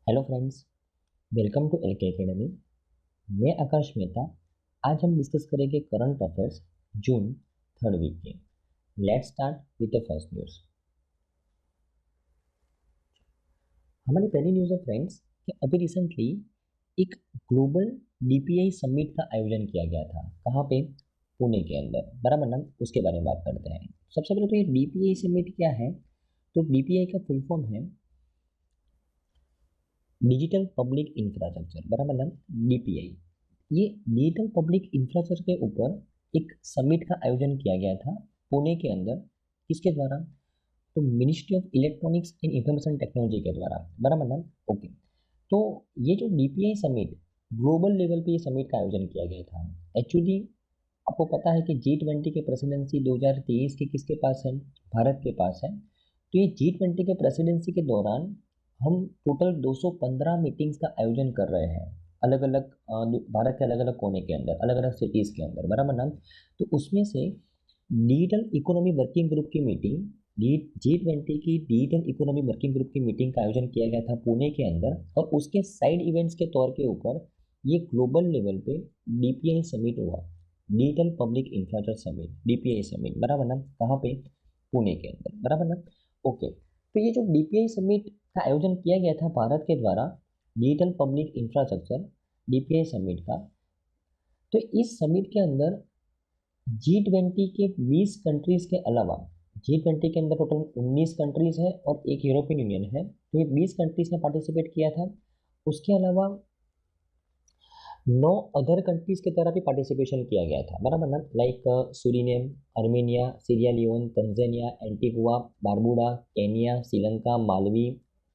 Hello friends, welcome to L K academy. मैं आकाश मेहता। आज हम डिस्कस करेंगे current affairs June third week के। Let's start with the first news. हमारी पहली न्यूज़ है फ्रेंड्स कि अभी रिसेंटली एक ग्लोबल डीपीआई समिट का आयोजन किया गया था। कहाँ पे? पुणे के अंदर, बराबर ना। उसके बारे में बात करते हैं। सबसे पहले तो ये डीपीआई समिट क्या है? तो डीपीआई का फुल फॉर्म है डिजिटल पब्लिक इंफ्रास्ट्रक्चर, बराबर ना। डीपीआई, ये डिजिटल पब्लिक इंफ्रास्ट्रक्चर के ऊपर एक समिट का आयोजन किया गया था पुणे के अंदर। किसके द्वारा? तो ministry of electronics and information technology के द्वारा, बराबर ना। ओके। तो ये जो डीपीआई समिट, ग्लोबल लेवल पे ये समिट का आयोजन किया गया था। एक्चुअली आपको पता है कि G20 के प्रेसिडेंसी 2023 के किसके पास है? भारत के पास है। तो ये G20 के प्रेसिडेंसी के दौरान हम टोटल 215 मीटिंग्स का आयोजन कर रहे हैं, अलग अलग भारत के अलग अलग कोने के अंदर, अलग अलग सिटीज़ के अंदर, बराबर ना। तो उसमें से डिजिटल इकोनॉमी वर्किंग ग्रुप की मीटिंग, G20 की डिजिटल इकोनॉमी वर्किंग ग्रुप की मीटिंग का आयोजन किया गया था पुणे के अंदर। और उसके साइड इवेंट्स के तौर के ऊपर ये ग्लोबल लेवल पे डीपीआई समिट हुआ, digital public infrastructure summit, DPI summit, बराबर ना। कहाँ पे? पुणे के अंदर, बराबर ना। ओके। तो ये जो डीपीआई समिट का आयोजन किया गया था भारत के द्वारा, digital public infrastructure DPI summit का, तो इस समिट के अंदर G20 के 20 कंट्रीज के अलावा, G20 के अंदर टोटल 19 कंट्रीज है और एक यूरोपियन यूनियन है, तो ये 20 कंट्रीज ने पार्टिसिपेट किया था। उसके अलावा 9 अदर कंट्रीज के तरफ भी पार्टिसिपेशन किया गया था, बराबर ना। Like Suriname, Armenia, Sierra Leone, Tanzania, Antigua, Barbuda, Kenya, Sri Lanka, Malawi,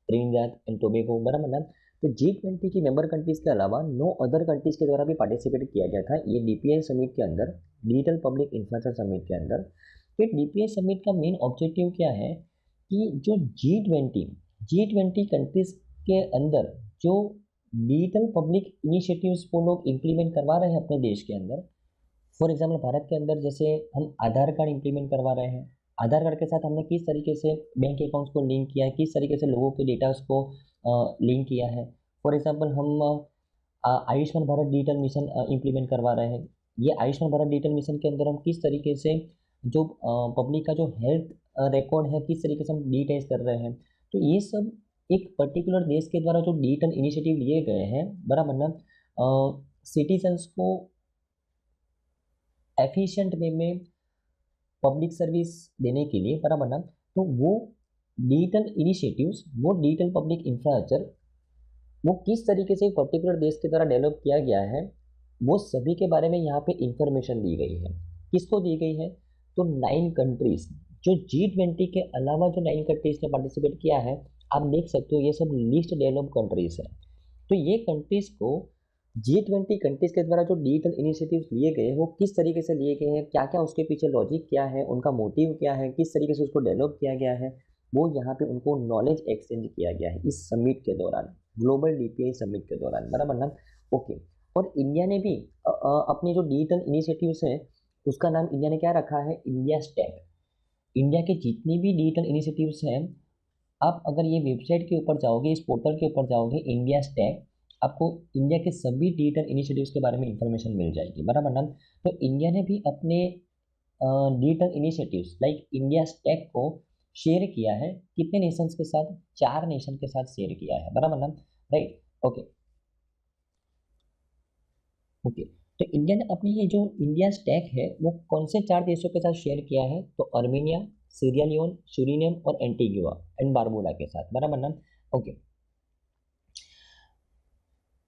Trinidad and Tobago, बराबर ना। तो G20 की मेंबर कंट्रीज के अलावा 9 अदर कंट्रीज के द्वारा भी पार्टिसिपेट किया गया था ये डीपीआई समिट के अंदर, डिजिटल पब्लिक इंफ्रास्ट्रक्चर समिट के अंदर। फिर डीपीआई समिट का मेन ऑब्जेक्टिव क्या है कि जो G20 कंट्रीज के अंदर जो डिजिटल पब्लिक इनिशिएटिव्स वो लोग इम्प्लीमेंट करवा रहे हैं अपने देश के अंदर। फॉर एग्जाम्पल भारत के अंदर जैसे हम आधार कार्ड इम्प्लीमेंट करवा रहे हैं। आधार कार्ड के साथ हमने किस तरीके से बैंक अकाउंट्स को लिंक किया है, किस तरीके से लोगों के डेटास को लिंक किया है। फॉर एग्जाम्पल हम Ayushman Bharat digital mission implement करवा रहे हैं। ये आयुष्मान भारत डिजिटल मिशन के अंदर हम किस तरीके से जो पब्लिक का जो हेल्थ रिकॉर्ड है, किस तरीके से हम डिजिटाइज कर रहे हैं। तो ये सब एक पर्टिकुलर देश के द्वारा जो डिजिटल इनिशिएटिव लिए गए हैं, बराबर ना, सिटीजन्स को एफिशिएंट वे में पब्लिक सर्विस देने के लिए, बराबर ना। तो वो डिजिटल इनिशिएटिव्स, वो डिजिटल पब्लिक इंफ्रास्ट्रक्चर, वो किस तरीके से एक पर्टिकुलर देश के द्वारा डेवलप किया गया है, वो सभी के बारे में यहाँ पे इंफॉर्मेशन दी गई है। किसको दी गई है? तो 9 कंट्रीज, जो G20 के अलावा जो 9 कंट्रीज ने पार्टिसिपेट किया है, आप देख सकते हो ये सब लीस्ट डेवलप कंट्रीज है। तो ये कंट्रीज को G20 कंट्रीज के द्वारा जो डिजिटल इनिशिएटिव्स लिए गए वो किस तरीके से लिए गए हैं, क्या क्या उसके पीछे लॉजिक क्या है, उनका मोटिव क्या है, किस तरीके से उसको डेवलप किया गया है, वो यहाँ पे उनको नॉलेज एक्सचेंज किया गया है इस समिट के दौरान, ग्लोबल डीपीआई समिट के दौरान, बराबर ना। ओके। और इंडिया ने भी अपनी जो डिजिटल इनिशिएटिव्स हैं उसका नाम इंडिया ने क्या रखा है? India stack. इंडिया के जितनी भी डिजिटल इनिशिएटिव्स हैं, आप अगर ये वेबसाइट के ऊपर जाओगे, इस पोर्टल के ऊपर जाओगे, इंडिया स्टैक, आपको इंडिया के सभी डिजिटल इनिशिएटिव्स के बारे में इंफॉर्मेशन मिल जाएगी, बराबर ना। तो इंडिया ने भी अपने digital initiatives like India stack को शेयर किया है। कितने नेशंस के साथ? 4 नेशन के साथ शेयर किया है, बराबर ना। राइट। ओके। ओके। तो इंडिया ने अपनी ये जो इंडिया स्टैक है वो कौन से 4 देशों के साथ शेयर किया है? तो आर्मेनिया, सीरिया लियोन, सूरीनेम और एंटीगुआ एंड बारबुडा के साथ, बराबर ना। ओके।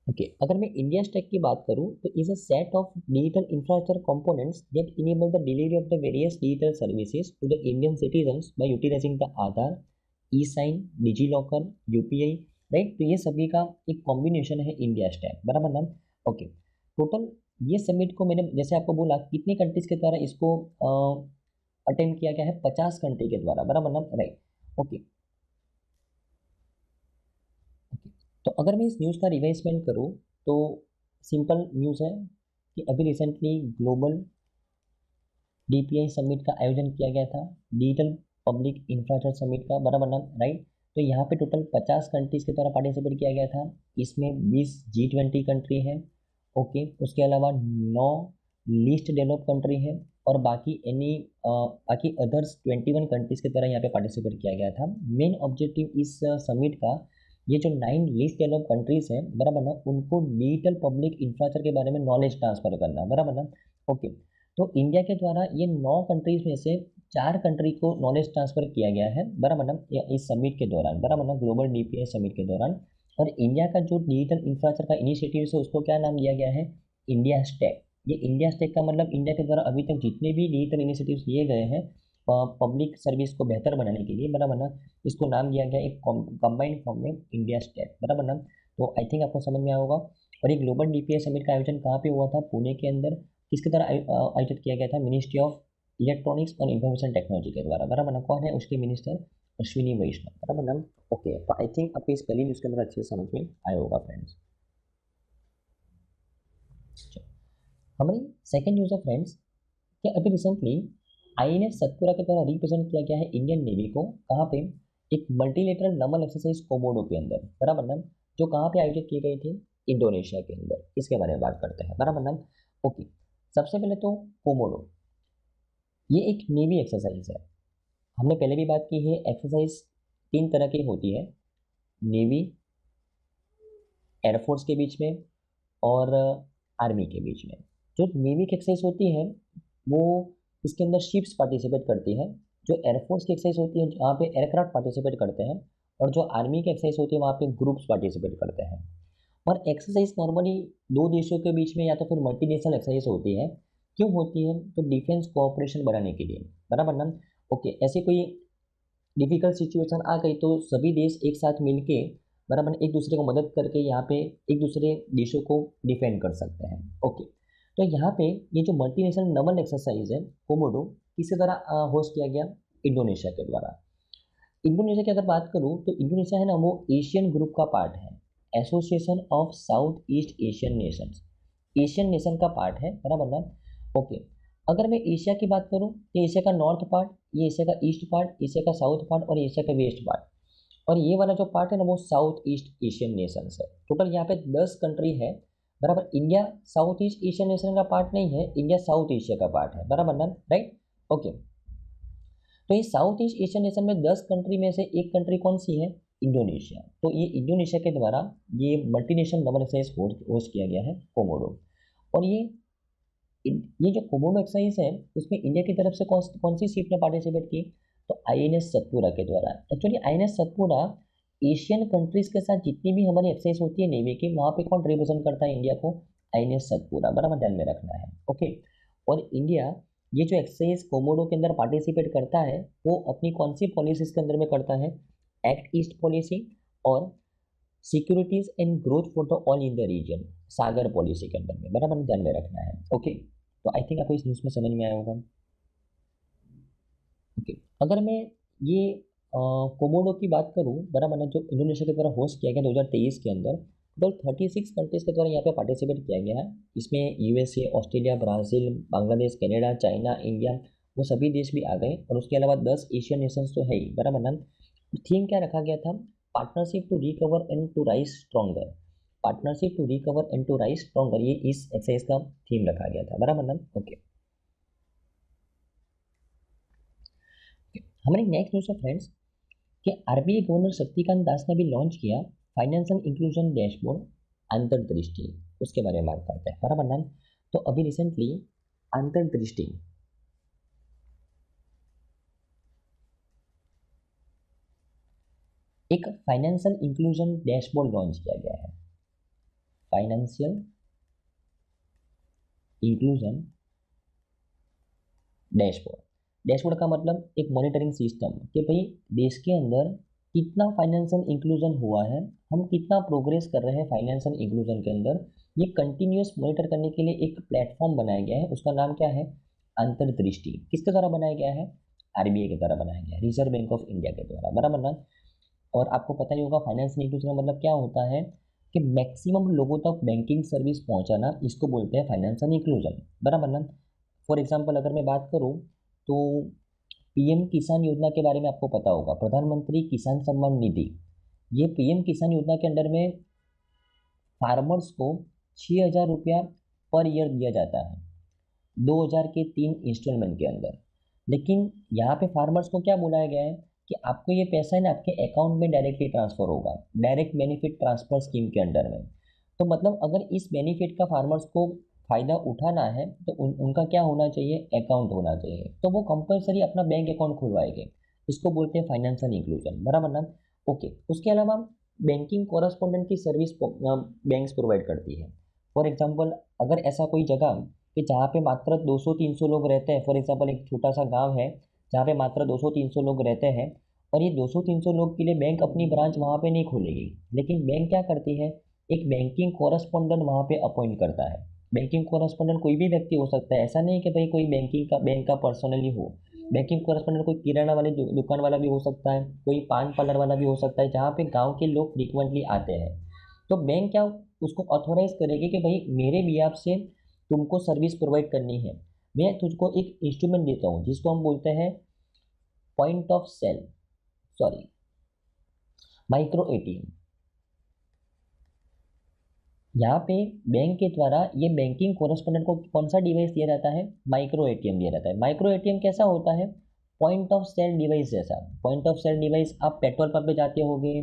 ओके। अगर मैं इंडिया स्टैक की बात करूं तो is a set of digital infrastructure components that enable the delivery of the various digital services to the Indian citizens by utilising the Aadhaar, e sign, DigiLocker, UPI. Right. तो ये सभी का एक combination है इंडिया स्टैक, बराबर ना। Okay. Total ये summit को मैंने जैसे आपको बोला कितनी कंट्रीज के द्वारा इसको अटेंड किया गया है? 50 कंट्री के द्वारा, बराबर ना। राइट। ओके। ओके। तो अगर मैं इस न्यूज़ का रिवाइजमेंट करूँ तो सिंपल न्यूज़ है कि अभी रिसेंटली ग्लोबल डीपीआई समिट का आयोजन किया गया था, डिजिटल पब्लिक इंफ्रास्ट्रक्चर समिट का, बराबर ना। राइट। तो यहाँ पे टोटल 50 कंट्रीज़ के द्वारा पार्टिसिपेट किया गया था। इसमें 20 G20 कंट्री है, ओके। उसके अलावा 9 लीस्ट डेवलप कंट्री है और बाकी बाकी अदर्स 21 कंट्रीज़ के द्वारा यहाँ पे पार्टिसिपेट किया गया था। मेन ऑब्जेक्टिव इस समिट का ये जो 9 लीस्ट डेवलप कंट्रीज़ हैं, बराबर ना, उनको डिजिटल पब्लिक इंफ्रास्ट्रक्चर के बारे में नॉलेज ट्रांसफर करना, बराबर ना, ओके। तो इंडिया के द्वारा ये 9 कंट्रीज़ में से 4 कंट्री को नॉलेज ट्रांसफ़र किया गया है, बराबर ना, इस समिट के दौरान, बराबर ना, ग्लोबल डीपीआई समिट के दौरान। और इंडिया का जो डिजिटल इंफ्रास्ट्रक्चर का इनिशिएटिव है उसको क्या नाम दिया गया है? India stack. ये इंडिया स्टैक का मतलब इंडिया के द्वारा अभी तक जितने भी डिजिटल इनिशिएटिव्स लिए गए हैं पब्लिक सर्विस को बेहतर बनाने के लिए, बराबर ना, इसको नाम दिया गया एक कंबाइंड फॉर्म में इंडिया स्टैक, बराबर ना। तो आई थिंक आपको समझ में आया होगा। और ये ग्लोबल डीपीआई समिट का आयोजन कहाँ पे हुआ था? पुणे के अंदर। किसके द्वारा आयोजित किया गया था? मिनिस्ट्री ऑफ इलेक्ट्रॉनिक्स और इंफॉर्मेशन टेक्नोलॉजी के द्वारा, बराबर ना। कौन है उसके मिनिस्टर? अश्विनी वैष्णव, बराबर ना, ओके। तो आई थिंक आपको इस पहली न्यूज़ के अंदर अच्छे से समझ में आया होगा फ्रेंड्स। हमारी सेकेंड न्यूज़ है फ्रेंड्स कि अभी रिसेंटली INS सतपुरा के द्वारा रिप्रेजेंट किया गया है इंडियन नेवी को। कहाँ पे? एक मल्टीलेटरल नमल एक्सरसाइज कोमोडो के अंदर, बराबर ना, जो कहाँ पे आयोजित की गई थी? इंडोनेशिया के अंदर। इसके बारे में बात करते हैं, बराबर ना, ओके। सबसे पहले तो कोमोडो ये एक नेवी एक्सरसाइज है। हमने पहले भी बात की है, एक्सरसाइज 3 तरह की होती है, नेवी, एयरफोर्स के बीच में और आर्मी के बीच में। जो नेवी की एक्सरसाइज होती है वो इसके अंदर शिप्स पार्टिसिपेट करती है। जो एयरफोर्स की एक्सरसाइज होती है वहाँ पे एयरक्राफ्ट पार्टिसिपेट करते हैं और जो आर्मी की एक्सरसाइज होती है वहाँ पे ग्रुप्स पार्टिसिपेट करते हैं। और एक्सरसाइज नॉर्मली 2 देशों के बीच में या तो फिर मल्टीनेशनल एक्सरसाइज होती है। क्यों होती है? तो डिफेंस कोऑपरेशन बढ़ाने के लिए, बराबर ना, ओके। ऐसे कोई डिफिकल्ट सिचुएशन आ गई तो सभी देश एक साथ मिलके, बराबर, एक दूसरे को मदद करके यहाँ पे एक दूसरे देशों को डिफेंड कर सकते हैं, ओके। तो यहाँ पे ये जो मल्टीनेशनल नमल एक्सरसाइज है कोमोडो, किसके द्वारा होस्ट किया गया? इंडोनेशिया के द्वारा। इंडोनेशिया की अगर बात करूँ तो इंडोनेशिया है ना, वो एशियन ग्रुप का पार्ट है, association of south east Asian Nations, Asian nation का पार्ट है, बराबर ना, ओके। अगर मैं एशिया की बात करूँ तो एशिया का नॉर्थ पार्ट, ये एशिया का ईस्ट पार्ट, एशिया का साउथ पार्ट और एशिया का वेस्ट पार्ट। और ये वाला जो पार्ट है ना वो साउथ ईस्ट एशियन नेशंस है। टोटल यहाँ पे 10 कंट्री है, बराबर। India south east Asian nation का पार्ट नहीं है, इंडिया साउथ एशिया का पार्ट है, बराबर ना, राइट, ओके। तो ये साउथ ईस्ट एशियन नेशन में 10 कंट्री में से एक कंट्री कौन सी है? इंडोनेशिया। तो ये इंडोनेशिया के द्वारा ये मल्टीनेशनल डबल एक्सरसाइज होस्ट किया गया है कोमोडो। और ये जो कोमोडो एक्सरसाइज है उसमें इंडिया की तरफ से कौन सी सीट ने पार्टिसिपेट की? तो INS सतपुरा के द्वारा। Actually INS Satpura Asian countries के साथ जितनी भी हमारी एक्सरसाइज होती है नेवी की, वहाँ पे कौन रिप्रेजेंट करता है इंडिया को? INS सतपुरा, बराबर, ध्यान में रखना है, ओके। और इंडिया ये जो एक्सरसाइज कोमोडो के अंदर पार्टिसिपेट करता है वो अपनी कौन सी पॉलिसीज के अंदर में करता है? एक्ट ईस्ट पॉलिसी और securities and growth for the all in the region, Sagar policy के अंदर में, बराबर, ध्यान में रखना है, ओके। तो आई थिंक आपको इस न्यूज़ में समझ में आया होगा, ओके। अगर मैं ये कोमोडो की बात करूँ, बराबर ना, जो इंडोनेशिया के द्वारा होस्ट किया गया 2023 के अंदर, टोटल 36 कंट्रीज़ के द्वारा यहाँ पे पार्टिसिपेट किया गया है। इसमें USA, Australia, Brazil, Bangladesh, Canada, China, India, वो सभी देश भी आ गए। और उसके अलावा 10 एशियन नेशंस तो है ही, बराबर ना। थीम क्या रखा गया था? Partnership to recover and to rise stronger. Partnership to recover and to rise stronger, ये इस एक्सरसाइज का थीम रखा गया था, बराबर ना, ओके। हमारी नेक्स्ट न्यूज़ है फ्रेंड्स कि RBI गवर्नर शक्तिकांत दास ने भी लॉन्च किया फाइनेंशियल इंक्लूजन डैशबोर्ड अंतर्दृष्टि। उसके बारे में बात करते हैं, बराबर ना। तो अभी रिसेंटली अंतर्दृष्टि एक फाइनेंशियल इंक्लूजन डैशबोर्ड लॉन्च किया गया है। फाइनेंशियल इंक्लूजन डैशबोर्ड, डैशबोर्ड का मतलब एक मॉनिटरिंग सिस्टम कि भाई देश के अंदर कितना फाइनेंशियल इंक्लूजन हुआ है, हम कितना प्रोग्रेस कर रहे हैं फाइनेंशियल इंक्लूजन के अंदर, ये कंटिन्यूस मॉनिटर करने के लिए एक प्लेटफॉर्म बनाया गया है। उसका नाम क्या है? अंतर्दृष्टि। किसके द्वारा बनाया गया है? RBI के द्वारा बनाया गया है, रिजर्व बैंक ऑफ इंडिया के द्वारा, बराबर ना। और आपको पता ही होगा फाइनेंशियल इंक्लूजन का मतलब क्या होता है कि मैक्सिमम लोगों तक बैंकिंग सर्विस पहुंचाना, इसको बोलते हैं फाइनेंशियल इंक्लूजन, बराबर ना। फॉर एग्जांपल अगर मैं बात करूं तो पीएम किसान योजना के बारे में आपको पता होगा, प्रधानमंत्री किसान सम्मान निधि। ये पीएम किसान योजना के अंडर में फार्मर्स को 6,000 रुपया पर ईयर दिया जाता है 2000 के 3 इंस्टॉलमेंट के अंदर। लेकिन यहाँ पे फार्मर्स को क्या बोलाया गया है कि आपको ये पैसा है ना आपके अकाउंट में डायरेक्टली ट्रांसफर होगा, डायरेक्ट बेनिफिट ट्रांसफर स्कीम के अंडर में। तो मतलब अगर इस बेनिफिट का फार्मर्स को फ़ायदा उठाना है तो उनका क्या होना चाहिए, अकाउंट होना चाहिए। तो वो कंपलसरी अपना बैंक अकाउंट खुलवाएंगे। इसको बोलते हैं फाइनेंशियल इंक्लूजन, बराबर ना। ओके, उसके अलावा बैंकिंग कॉरेस्पॉन्डेंट की सर्विस बैंक्स प्रोवाइड करती है। फॉर एग्जांपल, अगर ऐसा कोई जगह कि जहाँ पे मात्र 200-300 लोग रहते हैं, फॉर एग्जांपल एक छोटा सा गांव है जहाँ पे मात्र 200-300 लोग रहते हैं, और ये 200-300 लोग के लिए बैंक अपनी ब्रांच वहाँ पे नहीं खोलेगी, लेकिन बैंक क्या करती है, एक बैंकिंग कॉरेस्पॉन्डेंट वहाँ पे अपॉइंट करता है। बैंकिंग कॉरेस्पॉन्डेंट कोई भी व्यक्ति हो सकता है, ऐसा नहीं कि भाई कोई बैंक का पर्सनली हो। बैंकिंग कॉरेस्पॉन्डेंट कोई किराना वाले दुकान वाला भी हो सकता है, कोई पान पार्लर वाला भी हो सकता है, जहाँ पे गाँव के लोग फ्रिक्वेंटली आते हैं। तो बैंक क्या उसको ऑथोराइज करेगी कि भाई मेरे बिहाफ से तुमको सर्विस प्रोवाइड करनी है, मैं तुझको एक इंस्ट्रूमेंट देता हूँ जिसको हम बोलते हैं point of sale, sorry micro ATM. यहाँ पे बैंक के द्वारा ये बैंकिंग कोरेस्पोंडेंट को कौन सा डिवाइस दिया जाता है, माइक्रो एटीएम दिया जाता है। माइक्रो एटीएम कैसा होता है, पॉइंट ऑफ सेल डिवाइस जैसा। पॉइंट ऑफ सेल डिवाइस आप पेट्रोल पंप पे जाते होगे,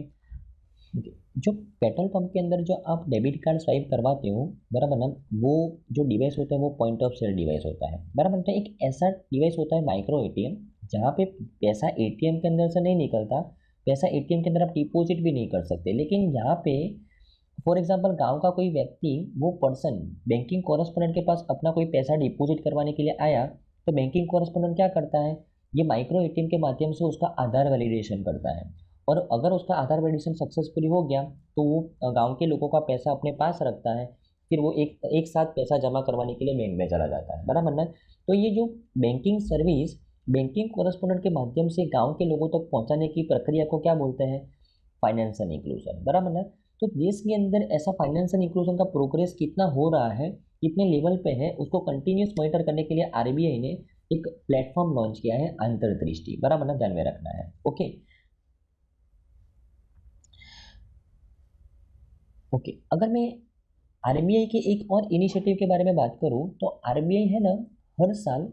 जो पेट्रोल पंप के अंदर जो आप डेबिट कार्ड स्वाइप करवाते हो, बराबर ना, वो जो डिवाइस होता है वो पॉइंट ऑफ सेल डिवाइस होता है, बराबर। तो एक ऐसा डिवाइस होता है माइक्रो एटीएम, जहाँ पे पैसा एटीएम के अंदर से नहीं निकलता, पैसा एटीएम के अंदर आप डिपॉजिट भी नहीं कर सकते। लेकिन यहाँ पे फॉर एग्जाम्पल गांव का कोई व्यक्ति, वो पर्सन बैंकिंग कॉरेस्पोंडेंट के पास अपना कोई पैसा डिपॉजिट करवाने के लिए आया, तो बैंकिंग कॉरेस्पोंडेंट क्या करता है, ये माइक्रो एटीएम के माध्यम से उसका आधार वैलिडेशन करता है, और अगर उसका आधार वैलिडेशन सक्सेसफुली हो गया तो वो गांव के लोगों का पैसा अपने पास रखता है, फिर वो एक साथ पैसा जमा करवाने के लिए बैंक में चला जाता है, बराबर ना। तो ये जो बैंकिंग सर्विस बैंकिंग कॉरेस्पोंडेंट के माध्यम से गाँव के लोगों तक पहुँचाने की प्रक्रिया को क्या बोलते हैं, फाइनेंशियल इंक्लूजन, बराबर ना। तो देश के अंदर ऐसा फाइनेंशियल इंक्लूजन का प्रोग्रेस कितना हो रहा है, कितने लेवल पे है, उसको कंटिन्यूस मॉनिटर करने के लिए आरबीआई ने एक प्लेटफॉर्म लॉन्च किया है, अंतर्दृष्टि, बराबर ना, ध्यान में रखना है। ओके ओके, अगर मैं आरबीआई के एक और इनिशिएटिव के बारे में बात करूं, तो आरबीआई है ना, हर साल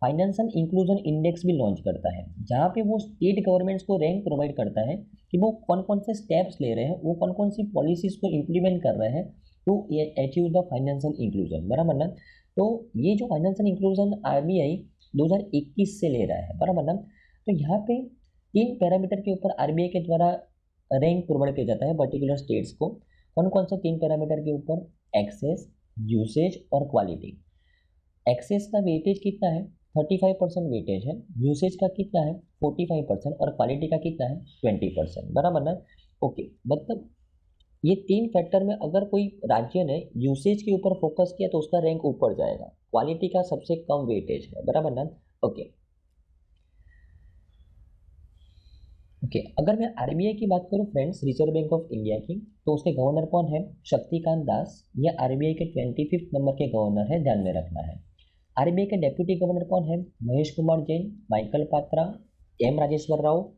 फाइनेंशियल इंक्लूजन इंडेक्स भी लॉन्च करता है, जहां पे वो स्टेट गवर्नमेंट्स को रैंक प्रोवाइड करता है कि वो कौन कौन से स्टेप्स ले रहे हैं, वो कौन कौन सी पॉलिसीज को इम्प्लीमेंट कर रहे हैं to achieve the financial inclusion, बराबर ना। तो ये जो फाइनेंशियल इंक्लूजन आरबीआई 2021 से ले रहा है, बराबर ना। तो यहाँ पे 3 पैरामीटर के ऊपर आरबीआई के द्वारा रैंक प्रोवाइड किया जाता है पर्टिकुलर स्टेट्स को। कौन कौन से 3 पैरामीटर के ऊपर, एक्सेस, यूसेज और क्वालिटी। एक्सेस का वेटेज कितना है, 35% वेटेज है, यूसेज का कितना है 45%, और क्वालिटी का कितना है 20%, बराबर ना। ओके, मतलब ये 3 फैक्टर में अगर कोई राज्य ने यूसेज के ऊपर फोकस किया तो उसका रैंक ऊपर जाएगा, क्वालिटी का सबसे कम वेटेज है, बराबर ना। ओके ओके, अगर मैं आरबीआई की बात करूं friends, reserve bank of India की, तो उसके गवर्नर कौन है, शक्तिकांत दास। ये आरबीआई के 25 नंबर के गवर्नर है, ध्यान में रखना है। आरबीआई के डेप्यूटी गवर्नर कौन है, महेश कुमार जैन, माइकल पात्रा, एम राजेश्वर राव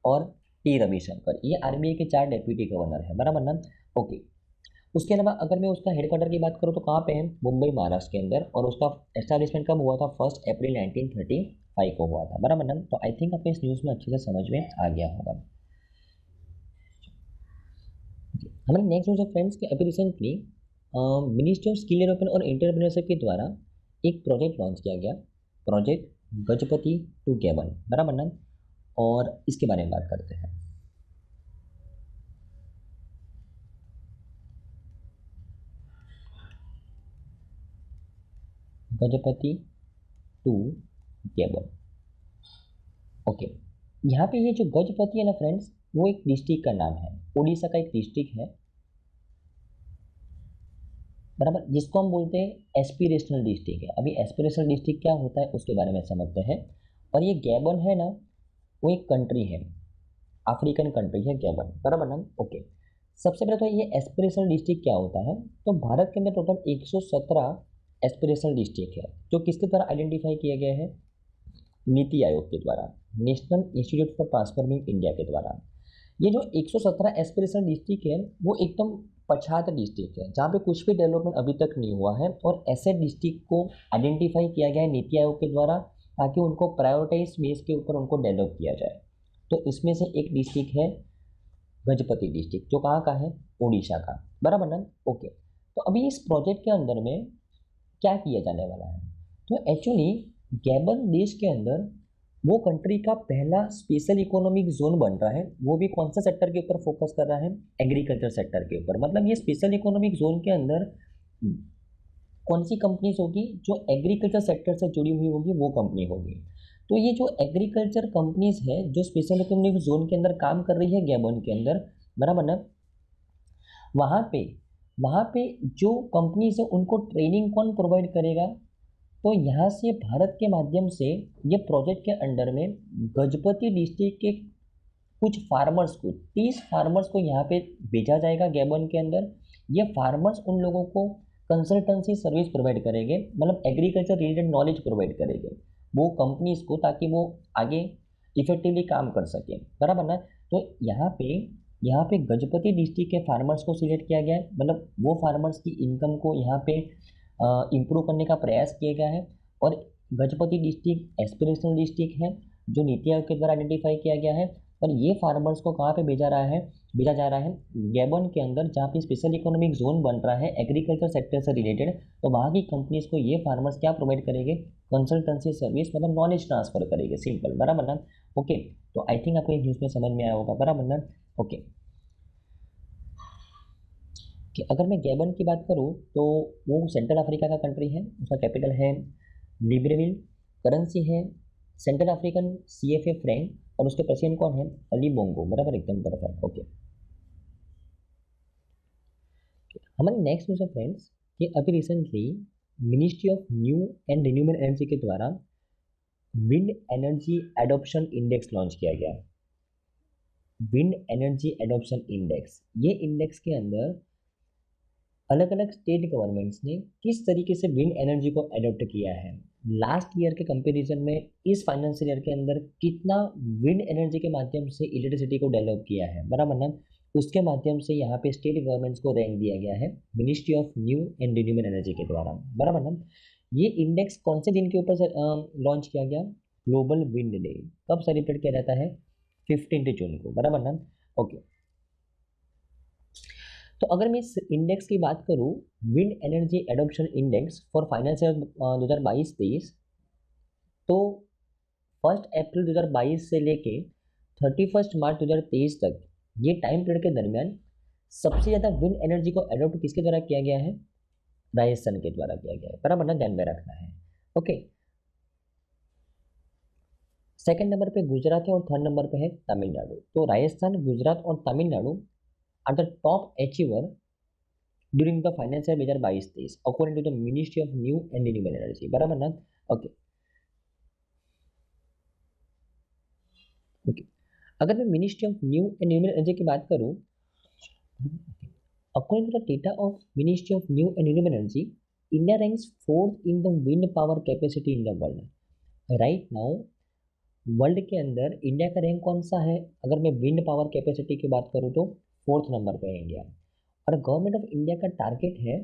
और टी रविशंकर। ये आरबीआई के 4 डेप्यूटी गवर्नर है, बराबर ना। ओके, उसके अलावा अगर मैं उसका हेडक्वार्टर की बात करूँ तो कहाँ पे है, मुंबई महाराष्ट्र के अंदर, और उसका एस्टैब्लिशमेंट कब हुआ था, 1 अप्रैल 1935 को हुआ था, बराबर ना। तो आई थिंक आपको इस न्यूज़ में अच्छे से समझ में आ गया होगा। हमारे नेक्स्ट न्यूज़ है फ्रेंड्स कि अभी recently ministry of skill development और एंटरप्रेन्योरशिप के द्वारा एक प्रोजेक्ट लॉन्च किया गया, प्रोजेक्ट गजपति टू गेवन, बराबर ना। और इसके बारे में बात करते हैं। Gajapati to given. ओके, यहाँ पे ये जो गजपति है ना फ्रेंड्स, वो एक डिस्ट्रिक्ट का नाम है, उड़ीसा का एक डिस्ट्रिक्ट है, बराबर, जिसको हम बोलते हैं एस्पिरेशनल डिस्ट्रिक्ट है। अभी एस्पिरेशनल डिस्ट्रिक्ट क्या होता है उसके बारे में समझते हैं। और ये गैबन है ना, वो एक कंट्री है, अफ्रीकन कंट्री है गैबन, बराबर ना। ओके, सबसे पहले तो ये एस्पिरेशनल डिस्ट्रिक्ट क्या होता है, तो भारत के अंदर टोटल 117 एस्पिरेशनल डिस्ट्रिक्ट है, जो किसके द्वारा आइडेंटिफाई किया गया है, नीति आयोग के द्वारा, national institute for transforming India के द्वारा। ये जो 117 एस्पिरेशनल डिस्ट्रिक्ट है वो एकदम पछात डिस्ट्रिक्ट है जहाँ पे कुछ भी डेवलपमेंट अभी तक नहीं हुआ है, और ऐसे डिस्ट्रिक्ट को आइडेंटिफाई किया गया है नीति आयोग के द्वारा ताकि उनको प्रायोरिटाइज बेस के ऊपर उनको डेवलप किया जाए। तो इसमें से एक डिस्ट्रिक्ट है गजपति डिस्ट्रिक्ट, जो कहाँ का है, उड़ीसा का, बराबर ना। ओके, तो अभी इस प्रोजेक्ट के अंदर में क्या किया जाने वाला है, तो एक्चुअली गैबन देश के अंदर वो कंट्री का पहला स्पेशल इकोनॉमिक जोन बन रहा है। वो भी कौन सा सेक्टर के ऊपर फोकस कर रहा है, एग्रीकल्चर सेक्टर के ऊपर। मतलब ये स्पेशल इकोनॉमिक जोन के अंदर कौन सी कंपनीज होगी, जो एग्रीकल्चर सेक्टर से जुड़ी हुई होगी वो कंपनी होगी। तो ये जो एग्रीकल्चर कंपनीज है जो स्पेशल इकोनॉमिक जोन के अंदर काम कर रही है गैबन के अंदर, बराबर ना, वहाँ पे जो कंपनीज है उनको ट्रेनिंग कौन प्रोवाइड करेगा, तो यहाँ से भारत के माध्यम से ये प्रोजेक्ट के अंडर में गजपति डिस्ट्रिक्ट के कुछ फार्मर्स को, 30 फार्मर्स को यहाँ पे भेजा जाएगा गैबन के अंदर। ये फार्मर्स उन लोगों को कंसल्टेंसी सर्विस प्रोवाइड करेंगे, मतलब एग्रीकल्चर रिलेटेड नॉलेज प्रोवाइड करेंगे वो कंपनीज को, ताकि वो आगे इफेक्टिवली काम कर सके, बराबर ना। तो यहाँ पे गजपति डिस्ट्रिक्ट के फार्मर्स को सिलेक्ट किया गया है, मतलब वो फार्मर्स की इनकम को यहाँ पे इम्प्रूव करने का प्रयास किया गया है। और गजपति डिस्ट्रिक्ट एस्पिरेशनल डिस्ट्रिक्ट है जो नीति आयोग के द्वारा आइडेंटिफाई किया गया है। और ये फार्मर्स को कहाँ पे भेजा जा रहा है गैबन के अंदर, जहाँ पे स्पेशल इकोनॉमिक जोन बन रहा है एग्रीकल्चर सेक्टर से रिलेटेड। तो वहाँ की कंपनीज को ये फार्मर्स क्या प्रोवाइड करेंगे, कंसल्टेंसी सर्विस, मतलब नॉलेज ट्रांसफर करेंगे, सिंपल, बराबर ना। ओके, तो आई थिंक आपको न्यूज़ में समझ में आया होगा, बराबर ना। ओके, कि अगर मैं गैबन की बात करूँ तो वो सेंट्रल अफ्रीका का कंट्री है, उसका कैपिटल है लिब्रेविल, करेंसी है सेंट्रल अफ्रीकन CFA फ्रैंक, और उसके प्रेसिडेंट कौन है, अली बोंगो, बराबर, एकदम परफेक्ट। ओके, हमारी नेक्स्ट न्यूज़ है फ्रेंड्स कि अभी recently ministry of new and renewable energy के द्वारा wind energy adoption index launch किया गया। विंड एनर्जी एडॉप्शन इंडेक्स, ये इंडेक्स के अंदर अलग अलग स्टेट गवर्नमेंट्स ने किस तरीके से विंड एनर्जी को एडॉप्ट किया है, लास्ट ईयर के कंपैरिजन में इस फाइनेंशियल ईयर के अंदर कितना विंड एनर्जी के माध्यम से इलेक्ट्रिसिटी को डेवलप किया है, बराबर ना। उसके माध्यम से यहाँ पे स्टेट गवर्नमेंट्स को रैंक दिया गया है ministry of new and renewable energy के द्वारा, बराबर ना। ये इंडेक्स कौन से दिन के ऊपर लॉन्च किया गया, ग्लोबल विंड डे कब सेलिब्रेट किया जाता है, 15 जून को, बराबर ना। ओके, तो अगर मैं इस इंडेक्स की बात करूं, wind energy adoption index for financial 2022-23, तो 1 अप्रैल 2022 से लेके 31 मार्च 2023 तक ये टाइम पीरियड के दरमियान सबसे ज़्यादा विंड एनर्जी को एडॉप्ट किसके द्वारा किया गया है, राजस्थान के द्वारा किया गया है, बराबर ना, ध्यान में रखना है। ओके, सेकंड नंबर पे गुजरात है और थर्ड नंबर पे है तमिलनाडु। तो राजस्थान, गुजरात और Tamil Nadu are the top achiever during the financial 2022-23 according to the ministry of new and renewable energy, बराबर ना। ओके, अगर मैं ministry of new and renewable energy की बात करूं, according to the data of ministry of new and renewable energy, India ranks 4th in the wind power capacity in the world. Right now world के अंदर India का rank कौन सा है, अगर मैं विंड पावर कैपेसिटी की बात करूँ तो 4th नंबर पे है इंडिया। और गवर्नमेंट ऑफ इंडिया का टारगेट है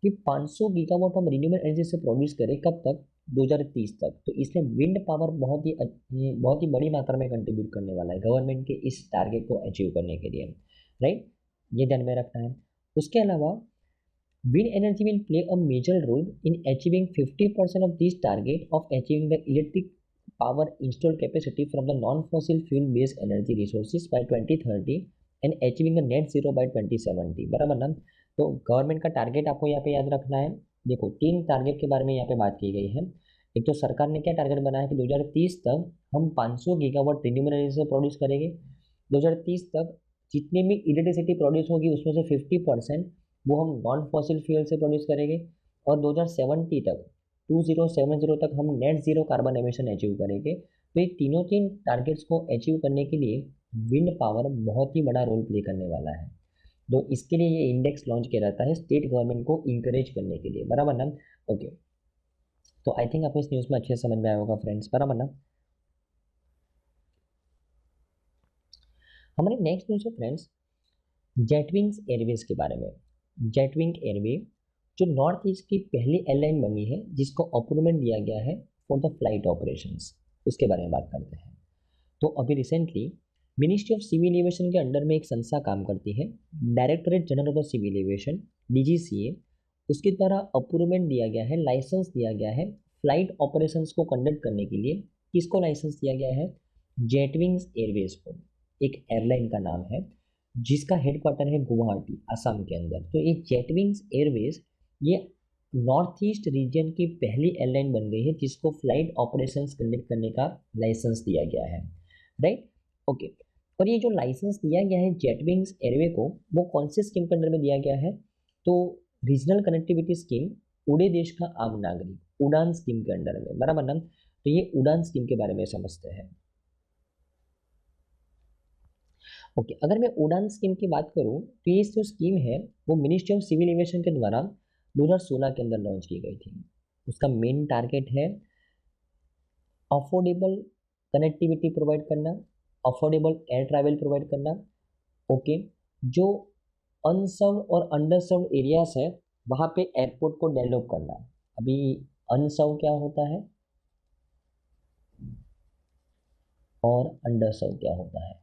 कि 500 गीगावाट हम रिन्यूएबल एनर्जी से प्रोड्यूस करें, कब तक, 2030 तक। तो इसलिए विंड पावर बहुत ही बड़ी मात्रा में कंट्रीब्यूट करने वाला है गवर्नमेंट के इस टारगेट को अचीव करने के लिए, राइट, ये ध्यान में रखना है। उसके अलावा wind energy will play a major role in achieving 50% of this target of achieving the electric power installed capacity from the non-fossil fuel based energy resources by 2030 and achieving a net zero by 2070, बराबर ना। तो government का target आपको यहाँ पे याद रखना है। देखो 3 टारगेट के बारे में यहाँ पे बात की गई है। एक तो सरकार ने क्या टारगेट बनाया कि 2030 तक हम 500 गीगावाट रिन्यूएबल एनर्जी से प्रोड्यूस करेंगे। 2030 तक जितनी भी इलेक्ट्रिसिटी प्रोड्यूस होगी उसमें से 50% वो हम नॉन फॉसिल फ्यूल से प्रोड्यूस करेंगे। और 2070 तक 2070 तक हम net zero carbon emission achieve करेंगे। तो ये तीन टारगेट्स को अचीव करने के लिए विंड पावर बहुत ही बड़ा रोल प्ले करने वाला है। तो इसके लिए ये इंडेक्स लॉन्च किया जाता है स्टेट गवर्नमेंट को इंकरेज करने के लिए, बराबर ना। ओके, तो आई थिंक आपको इस न्यूज़ में अच्छे से समझ में आया होगा फ्रेंड्स, बराबर ना। हमारे नेक्स्ट न्यूज़ है फ्रेंड्स जेटविंग्स एयरवेज के बारे में। जेटविंग एयरवे जो नॉर्थ ईस्ट की पहली एयरलाइन बनी है जिसको अप्रूवमेंट दिया गया है फॉर द फ्लाइट ऑपरेशंस, उसके बारे में बात करते हैं। तो अभी recently ministry of civil aviation के अंडर में एक संस्था काम करती है, directorate general of civil aviation DGCA, उसके द्वारा अप्रूवमेंट दिया गया है, लाइसेंस दिया गया है फ्लाइट ऑपरेशंस को कंडक्ट करने के लिए। किसको लाइसेंस दिया गया है? जेटविंग्स एयरवेज को, एक एयरलाइन का नाम है जिसका हेडक्वार्टर है गुवाहाटी असम के अंदर। तो ये जेटविंग्स एयरवेज ये नॉर्थ ईस्ट रीजन की पहली एयरलाइन बन गई है जिसको फ्लाइट ऑपरेशंस कंडक्ट करने का लाइसेंस दिया गया है, राइट, ओके। और ये जो लाइसेंस दिया गया है जेटविंग्स एयरवे को, वो कौन से स्कीम के अंदर में दिया गया है? तो रीजनल कनेक्टिविटी स्कीम, उड़े देश का आम नागरिक, उड़ान स्कीम के अंडर में, बराबर ना। तो ये उड़ान स्कीम के बारे में समझते हैं, ओके। अगर मैं उड़ान स्कीम की बात करूं तो ये जो स्कीम है वो मिनिस्ट्री ऑफ सिविल एविएशन के द्वारा 2016 के अंदर लॉन्च की गई थी। उसका मेन टारगेट है अफोर्डेबल कनेक्टिविटी प्रोवाइड करना, अफोर्डेबल एयर ट्रैवल प्रोवाइड करना, ओके। जो अनसर्व्ड और अंडरसर्व्ड एरियाज है वहाँ पे एयरपोर्ट को डेवलप करना। अभी अनसर्व क्या होता है और अंडरसर्व क्या होता है?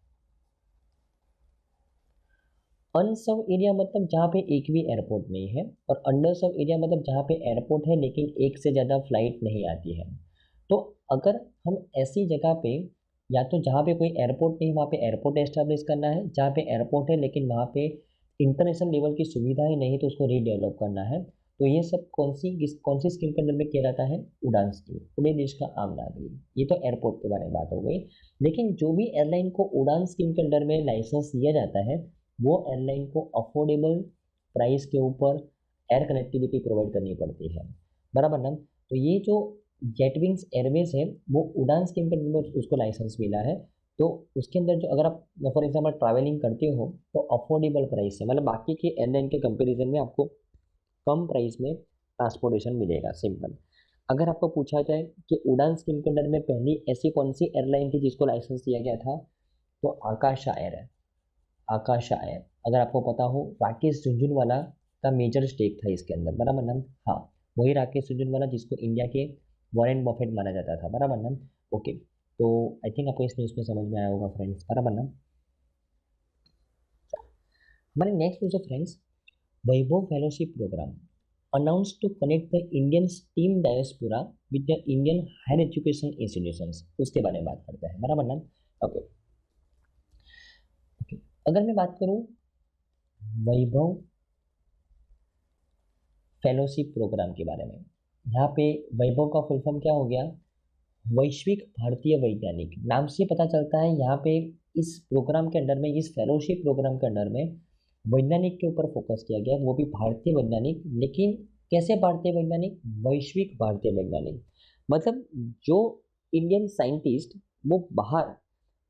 अनसर्व एरिया मतलब जहाँ पे एक भी एयरपोर्ट नहीं है, और अंडरसर्व एरिया मतलब जहाँ पे एयरपोर्ट है लेकिन एक से ज़्यादा फ्लाइट नहीं आती है। तो अगर हम ऐसी जगह पे, या तो जहाँ पे कोई एयरपोर्ट नहीं वहाँ पे एयरपोर्ट एस्टेब्लिश करना है, जहाँ पे एयरपोर्ट है लेकिन वहाँ पे इंटरनेशनल लेवल की सुविधाएं नहीं तो उसको रीडेवलप करना है। तो ये सब कौन सी स्कीम के अंदर में किया जाता है? उड़ान स्कीम, उड़े देश का आम नागरिक। ये तो एयरपोर्ट के बारे में बात हो गई। लेकिन जो भी एयरलाइन को उड़ान स्कीम के अंडर में लाइसेंस दिया जाता है वो एयरलाइन को अफोर्डेबल प्राइस के ऊपर एयर कनेक्टिविटी प्रोवाइड करनी पड़ती है, बराबर ना। तो ये जो जेटविंग्स एयरवेज है वो उड़ान स्कीम के अंदर उसको लाइसेंस मिला है। तो उसके अंदर जो, अगर आप फॉर एग्जाम्पल ट्रैवलिंग करते हो तो अफोर्डेबल प्राइस है, मतलब बाकी के एयरलाइन के कंपैरिजन में आपको कम प्राइस में ट्रांसपोर्टेशन मिलेगा, सिंपल। अगर आपको पूछा जाए कि उड़ान स्कीम के अंदर में पहली ऐसी कौन सी एयरलाइन थी जिसको लाइसेंस दिया गया था, तो आकाशा एयर है, आकाशा एयर। अगर आपको पता हो राकेश झुनझुनवाला का मेजर स्टेक था इसके अंदर, बराबर ना। हाँ, वही राकेश झुनझुनवाला जिसको इंडिया के वॉरेन बफेट माना जाता था, बराबर ना, ओके। तो आई थिंक आपको इस न्यूज़ में समझ में आया होगा फ्रेंड्स, बराबर ना। हमारे नेक्स्ट न्यूज़ है friends Vaibhav fellowship programme announce to connect the Indian STEM diaspora with the Indian higher education institutions, उसके बारे में बात करते हैं, बराबर ना, ओके। अगर मैं बात करूं वैभव फेलोशिप प्रोग्राम के बारे में, यहाँ पे वैभव का फुल फॉर्म क्या हो गया? वैश्विक भारतीय वैज्ञानिक। नाम से पता चलता है यहाँ पे इस प्रोग्राम के अंडर में, इस फेलोशिप प्रोग्राम के अंडर में वैज्ञानिक के ऊपर फोकस किया गया, वो भी भारतीय वैज्ञानिक। लेकिन कैसे भारतीय वैज्ञानिक? वैश्विक भारतीय वैज्ञानिक, मतलब जो इंडियन साइंटिस्ट वो बाहर,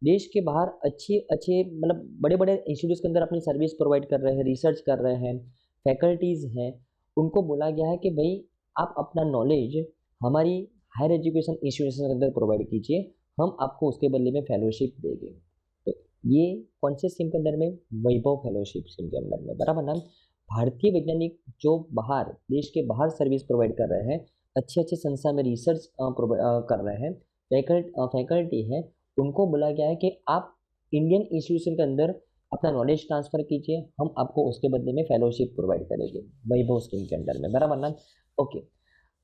देश के बाहर अच्छे अच्छे, मतलब बड़े बड़े इंस्टीट्यूट के अंदर अपनी सर्विस प्रोवाइड कर रहे हैं, रिसर्च कर रहे हैं, फैकल्टीज़ हैं, उनको बोला गया है कि भाई आप अपना नॉलेज हमारी हायर एजुकेशन इंस्टीट्यूशन के अंदर प्रोवाइड कीजिए, हम आपको उसके बदले में फेलोशिप देंगे। तो ये कौन से स्कीम के अंदर में? वैभव फेलोशिप स्कीम के अंदर में, बराबर ना। भारतीय वैज्ञानिक जो बाहर, देश के बाहर सर्विस प्रोवाइड कर रहे हैं, अच्छे अच्छे संस्था में रिसर्च कर रहे हैं, फैकल्टी है, उनको बोला गया है कि आप इंडियन इंस्टीट्यूशन के अंदर अपना नॉलेज ट्रांसफर कीजिए, हम आपको उसके बदले में फेलोशिप प्रोवाइड करेंगे वैभव स्कीम के अंदर में, बराबर ना, ओके।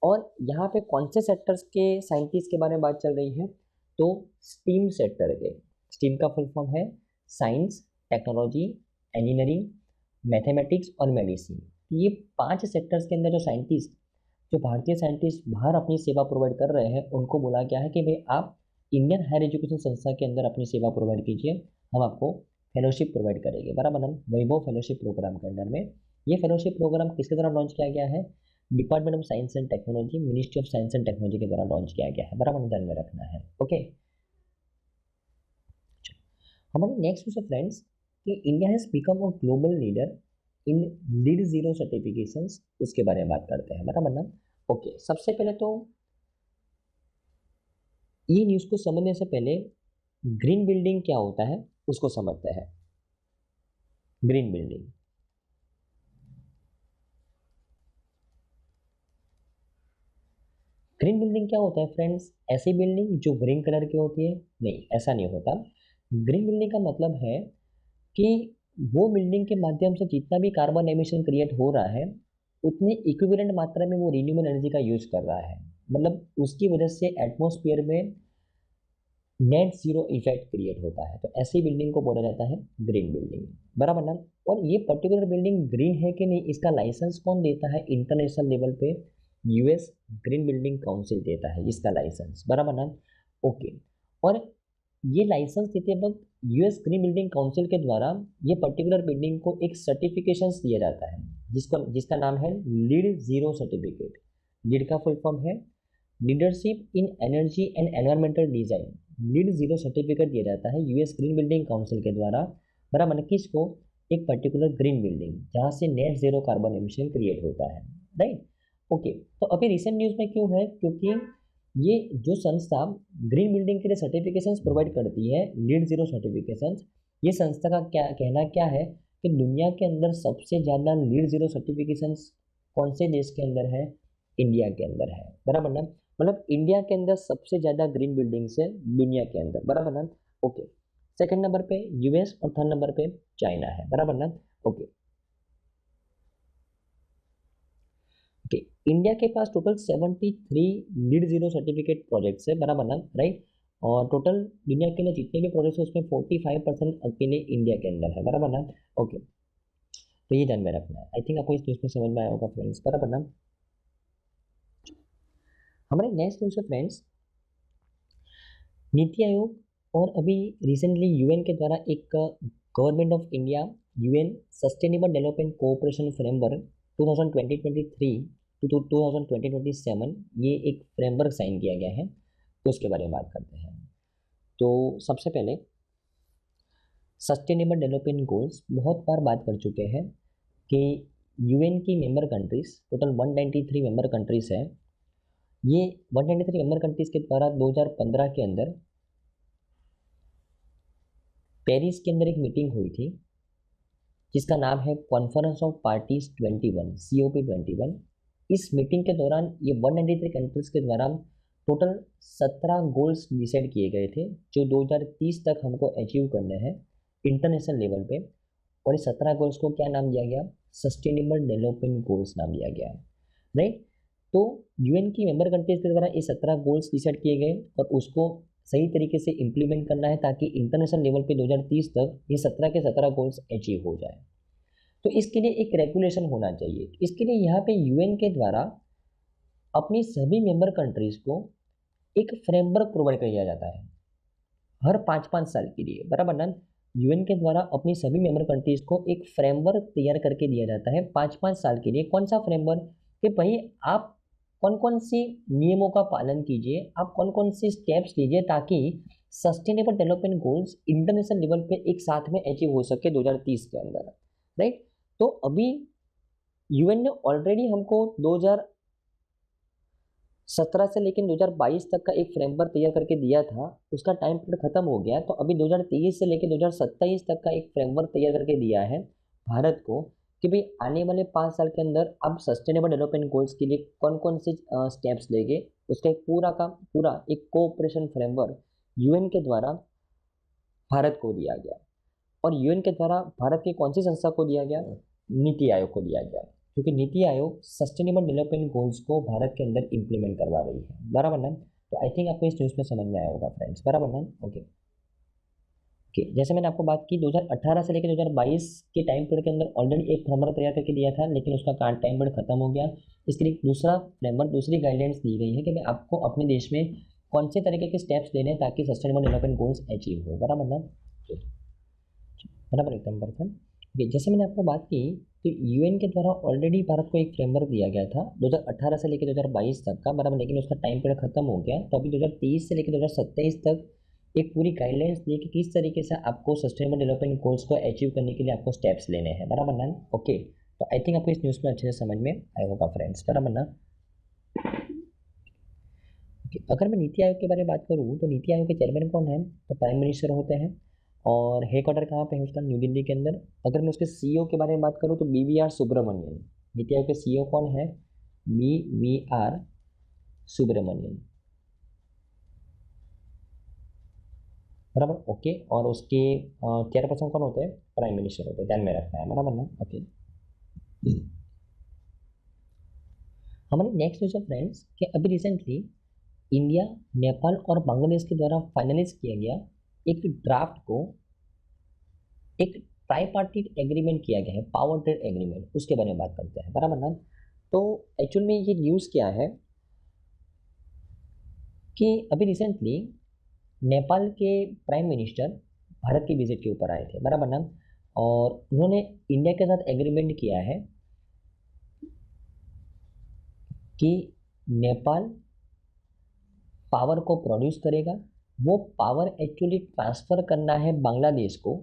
और यहाँ पे कौन से सेक्टर्स के साइंटिस्ट के बारे में बात चल रही है? तो स्टीम सेक्टर के, स्टीम का फुल फॉर्म है साइंस, टेक्नोलॉजी, इंजीनियरिंग, मैथमेटिक्स और मेडिसिन। ये 5 सेक्टर्स के अंदर जो साइंटिस्ट, जो भारतीय साइंटिस्ट बाहर अपनी सेवा प्रोवाइड कर रहे हैं, उनको बोला गया है कि भाई आप इंडियन हायर एजुकेशन संस्था के अंदर अपनी सेवा प्रोवाइड कीजिए, हम आपको फेलोशिप प्रोवाइड करेंगे, बराबर ना। वैभव फेलोशिप प्रोग्राम के अंडर में ये फेलोशिप प्रोग्राम किसके द्वारा लॉन्च किया गया है? Department of science and technology, ministry of science and technology के द्वारा लॉन्च किया गया है, बराबर ध्यान में रखना है, ओके। हमारे नेक्स्ट क्वेश्चन फ्रेंड्स कि India has become a global leader in lead zero certifications, उसके बारे में बात करते हैं, बराबर ना, ओके। सबसे पहले तो ये न्यूज़ को समझने से पहले ग्रीन बिल्डिंग क्या होता है उसको समझते हैं। ग्रीन बिल्डिंग, ग्रीन बिल्डिंग क्या होता है फ्रेंड्स? ऐसी बिल्डिंग जो ग्रीन कलर की होती है? नहीं, ऐसा नहीं होता। ग्रीन बिल्डिंग का मतलब है कि वो बिल्डिंग के माध्यम से जितना भी कार्बन एमिशन क्रिएट हो रहा है उतनी इक्विवेलेंट मात्रा में वो रिन्यूएबल एनर्जी का यूज कर रहा है। मतलब उसकी वजह से एटमॉस्फेयर में नेट जीरो इफेक्ट क्रिएट होता है। तो ऐसी बिल्डिंग को बोला जाता है ग्रीन बिल्डिंग, बराबर ना? और ये पर्टिकुलर बिल्डिंग ग्रीन है कि नहीं, इसका लाइसेंस कौन देता है? इंटरनेशनल लेवल पे यूएस ग्रीन बिल्डिंग काउंसिल देता है इसका लाइसेंस, बराबर ना? ओके। और ये लाइसेंस देते वक्त यूएस ग्रीन बिल्डिंग काउंसिल के द्वारा ये पर्टिकुलर बिल्डिंग को एक सर्टिफिकेशन दिया जाता है जिसका नाम है लीड जीरो सर्टिफिकेट। लीड का फुल फॉर्म है leadership in energy and environmental design. Lead zero certificate दिया जाता है यूएस ग्रीन बिल्डिंग काउंसिल के द्वारा, बराबर? किसको? एक पर्टिकुलर ग्रीन बिल्डिंग जहाँ से net zero carbon emission create होता है, राइट? ओके। तो अभी रिसेंट न्यूज़ में क्यों है? क्योंकि ये जो संस्था ग्रीन बिल्डिंग के लिए सर्टिफिकेशंस प्रोवाइड करती है, लीड जीरो सर्टिफिकेशंस, ये संस्था का क्या कहना क्या है कि दुनिया के अंदर सबसे ज़्यादा लीड जीरो सर्टिफिकेशंस कौन से देश के अंदर है? इंडिया के अंदर है, बराबर ना? मतलब इंडिया के अंदर सबसे ज़्यादा ग्रीन बिल्डिंग्स है दुनिया के अंदर, बराबर ना? ओके। सेकंड नंबर पे यूएस और थर्ड नंबर पे चाइना है, बराबर ना? ओके। ओके, इंडिया के पास total 73 LEED zero certificate projects है, बराबर ना? राइट। और टोटल दुनिया के अंदर जितने भी प्रोजेक्ट्स है उसमें 45% अकेले इंडिया के अंदर है, बराबर ना? ओके। तो ये ध्यान में रखना है। आई थिंक आपको इस न्यूज़ में समझ में आया होगा फ्रेंड्स, बराबर ना? हमारे नेक्स्ट न्यूज़ है फ्रेंड्स, नीति आयोग और अभी रिसेंटली यूएन के द्वारा एक government of India UN sustainable development cooperation framework 2020-23 to 2020-27 ये एक फ्रेमवर्क साइन किया गया है, तो उसके बारे में बात करते हैं। तो सबसे पहले सस्टेनेबल डेवलपमेंट गोल्स बहुत बार बात कर चुके हैं कि यूएन की member countries total 193 member countries है। ये 193 मेंबर कंट्रीज के द्वारा 2015 के अंदर पेरिस के अंदर एक मीटिंग हुई थी जिसका नाम है कॉन्फ्रेंस ऑफ पार्टीज 21 COP21। इस मीटिंग के दौरान ये 193 कंट्रीज के द्वारा टोटल 17 गोल्स डिसाइड किए गए थे जो 2030 तक हमको अचीव करने हैं इंटरनेशनल लेवल पे। और इस 17 गोल्स को क्या नाम दिया गया? सस्टेनेबल डेवलपमेंट गोल्स नाम दिया गया, राइट? तो यूएन की मेंबर कंट्रीज के द्वारा ये 17 गोल्स डिसाइड किए गए और उसको सही तरीके से इम्प्लीमेंट करना है ताकि इंटरनेशनल लेवल पे 2030 तक ये 17 के 17 गोल्स अचीव हो जाए। तो इसके लिए एक रेगुलेशन होना चाहिए। इसके लिए यहाँ पे यूएन के द्वारा अपनी सभी मेंबर कंट्रीज को एक फ्रेमवर्क प्रोवाइड किया जाता है हर 5-5 साल के लिए, बराबर ना? यूएन के द्वारा अपनी सभी मेंबर कंट्रीज को एक फ्रेमवर्क तैयार करके दिया जाता है 5-5 साल के लिए। कौन सा फ्रेमवर्क? कि भाई आप कौन कौन से नियमों का पालन कीजिए, आप कौन कौन से स्टेप्स लीजिए ताकि sustainable development goals international level पे एक साथ में अचीव हो सके 2030 के अंदर, राइट? तो अभी यूएन ने ऑलरेडी हमको 2017 से लेकर 2022 तक का एक फ्रेमवर्क तैयार करके दिया था, उसका टाइम पीरियड खत्म हो गया। तो अभी 2023 से लेकर 2027 तक का एक फ्रेमवर्क तैयार करके दिया है भारत को कि भाई आने वाले 5 साल के अंदर अब सस्टेनेबल डेवलपमेंट गोल्स के लिए कौन कौन से स्टेप्स लेंगे। उसका एक पूरा का पूरा एक कोऑपरेशन फ्रेमवर्क यूएन के द्वारा भारत को दिया गया। और यूएन के द्वारा भारत की कौन सी संस्था को दिया गया? नीति आयोग को दिया गया, क्योंकि NITI Aayog sustainable development goals को भारत के अंदर इम्प्लीमेंट करवा रही है, बराबर ना? तो आई थिंक आपको इस न्यूज़ में समझ में आया होगा फ्रेंड्स, बराबर ना? ओके। ओके, जैसे मैंने आपको बात की 2018 से लेकर 2022 के टाइम पीरियड के अंदर ऑलरेडी एक फ्रेमवर्क तैयार करके दिया था, लेकिन उसका टाइम पीरियड खत्म हो गया। इसके लिए दूसरा फ्रेमवर्क, दूसरी गाइडलाइंस दी गई है कि मैं आपको अपने देश में कौन से तरीके के स्टेप्स लेने हैं ताकि सस्टेनेबल डेवलपमेंट गोल्स अचीव हो, बराबर ना? बराबर, एकदम परफेक्ट। जैसे मैंने आपको बात की तो यूएन के द्वारा ऑलरेडी भारत को एक फ्रेमवर्क दिया गया था 2018 से लेकर 2022 तक का, बराबर, लेकिन उसका टाइम पीरियड खत्म हो गया। तो अभी 2023 से लेकर 2027 तक एक पूरी गाइडलाइंस दी कि किस तरीके से आपको सस्टेनेबल डेवलपमेंट गोल्स को अचीव करने के लिए आपको स्टेप्स लेने हैं, बराबर ना? ओके। तो आई थिंक आपको इस न्यूज़ में अच्छे से समझ में आया होगा फ्रेंड्स, बराबर ना? अगर मैं नीति आयोग के बारे में बात करूँ तो नीति आयोग के चेयरमैन कौन है? तो प्राइम मिनिस्टर होते हैं। और हेड क्वार्टर कहाँ पे है उसका, न्यू दिल्ली के अंदर। अगर मैं उसके सीईओ के बारे में बात करूँ तो BVR सुब्रमण्यन, नीति आयोग के सीईओ कौन है, BVR सुब्रमण्यन, बराबर, ओके। और उसके चेयरपर्सन कौन होते हैं, प्राइम मिनिस्टर होते हैं, ध्यान में रखना है, बराबर ना, ओके। हमारे नेक्स्ट न्यूज है फ्रेंड्स कि अभी रिसेंटली इंडिया, नेपाल और बांग्लादेश के द्वारा फाइनलाइज किया गया एक ड्राफ्ट को एक ट्राईपार्टीट एग्रीमेंट किया गया है, पावर ट्रेड एग्रीमेंट, उसके बारे में बात करते हैं, बराबर ना। तो एक्चुअल में ये न्यूज़ क्या है कि अभी रिसेंटली नेपाल के प्राइम मिनिस्टर भारत की विजिट के ऊपर आए थे, बराबर ना, और उन्होंने इंडिया के साथ एग्रीमेंट किया है कि नेपाल पावर को प्रोड्यूस करेगा, वो पावर एक्चुअली ट्रांसफ़र करना है बांग्लादेश को।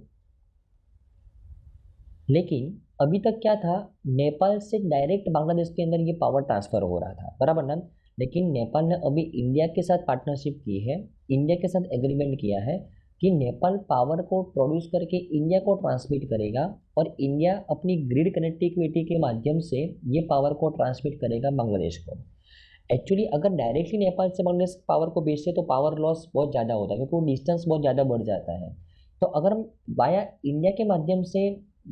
लेकिन अभी तक क्या था, नेपाल से डायरेक्ट बांग्लादेश के अंदर ये पावर ट्रांसफ़र हो रहा था, बराबर ना। लेकिन नेपाल ने अभी इंडिया के साथ पार्टनरशिप की है, इंडिया के साथ एग्रीमेंट किया है कि नेपाल पावर को प्रोड्यूस करके इंडिया को ट्रांसमिट करेगा और इंडिया अपनी ग्रिड कनेक्टिविटी के माध्यम से ये पावर को ट्रांसमिट करेगा बांग्लादेश को। एक्चुअली अगर डायरेक्टली नेपाल से बांग्लादेश पावर को बेचते तो पावर लॉस बहुत ज़्यादा होता है, क्योंकि वो डिस्टेंस बहुत ज़्यादा बढ़ जाता है। तो अगर हम वाया इंडिया के माध्यम से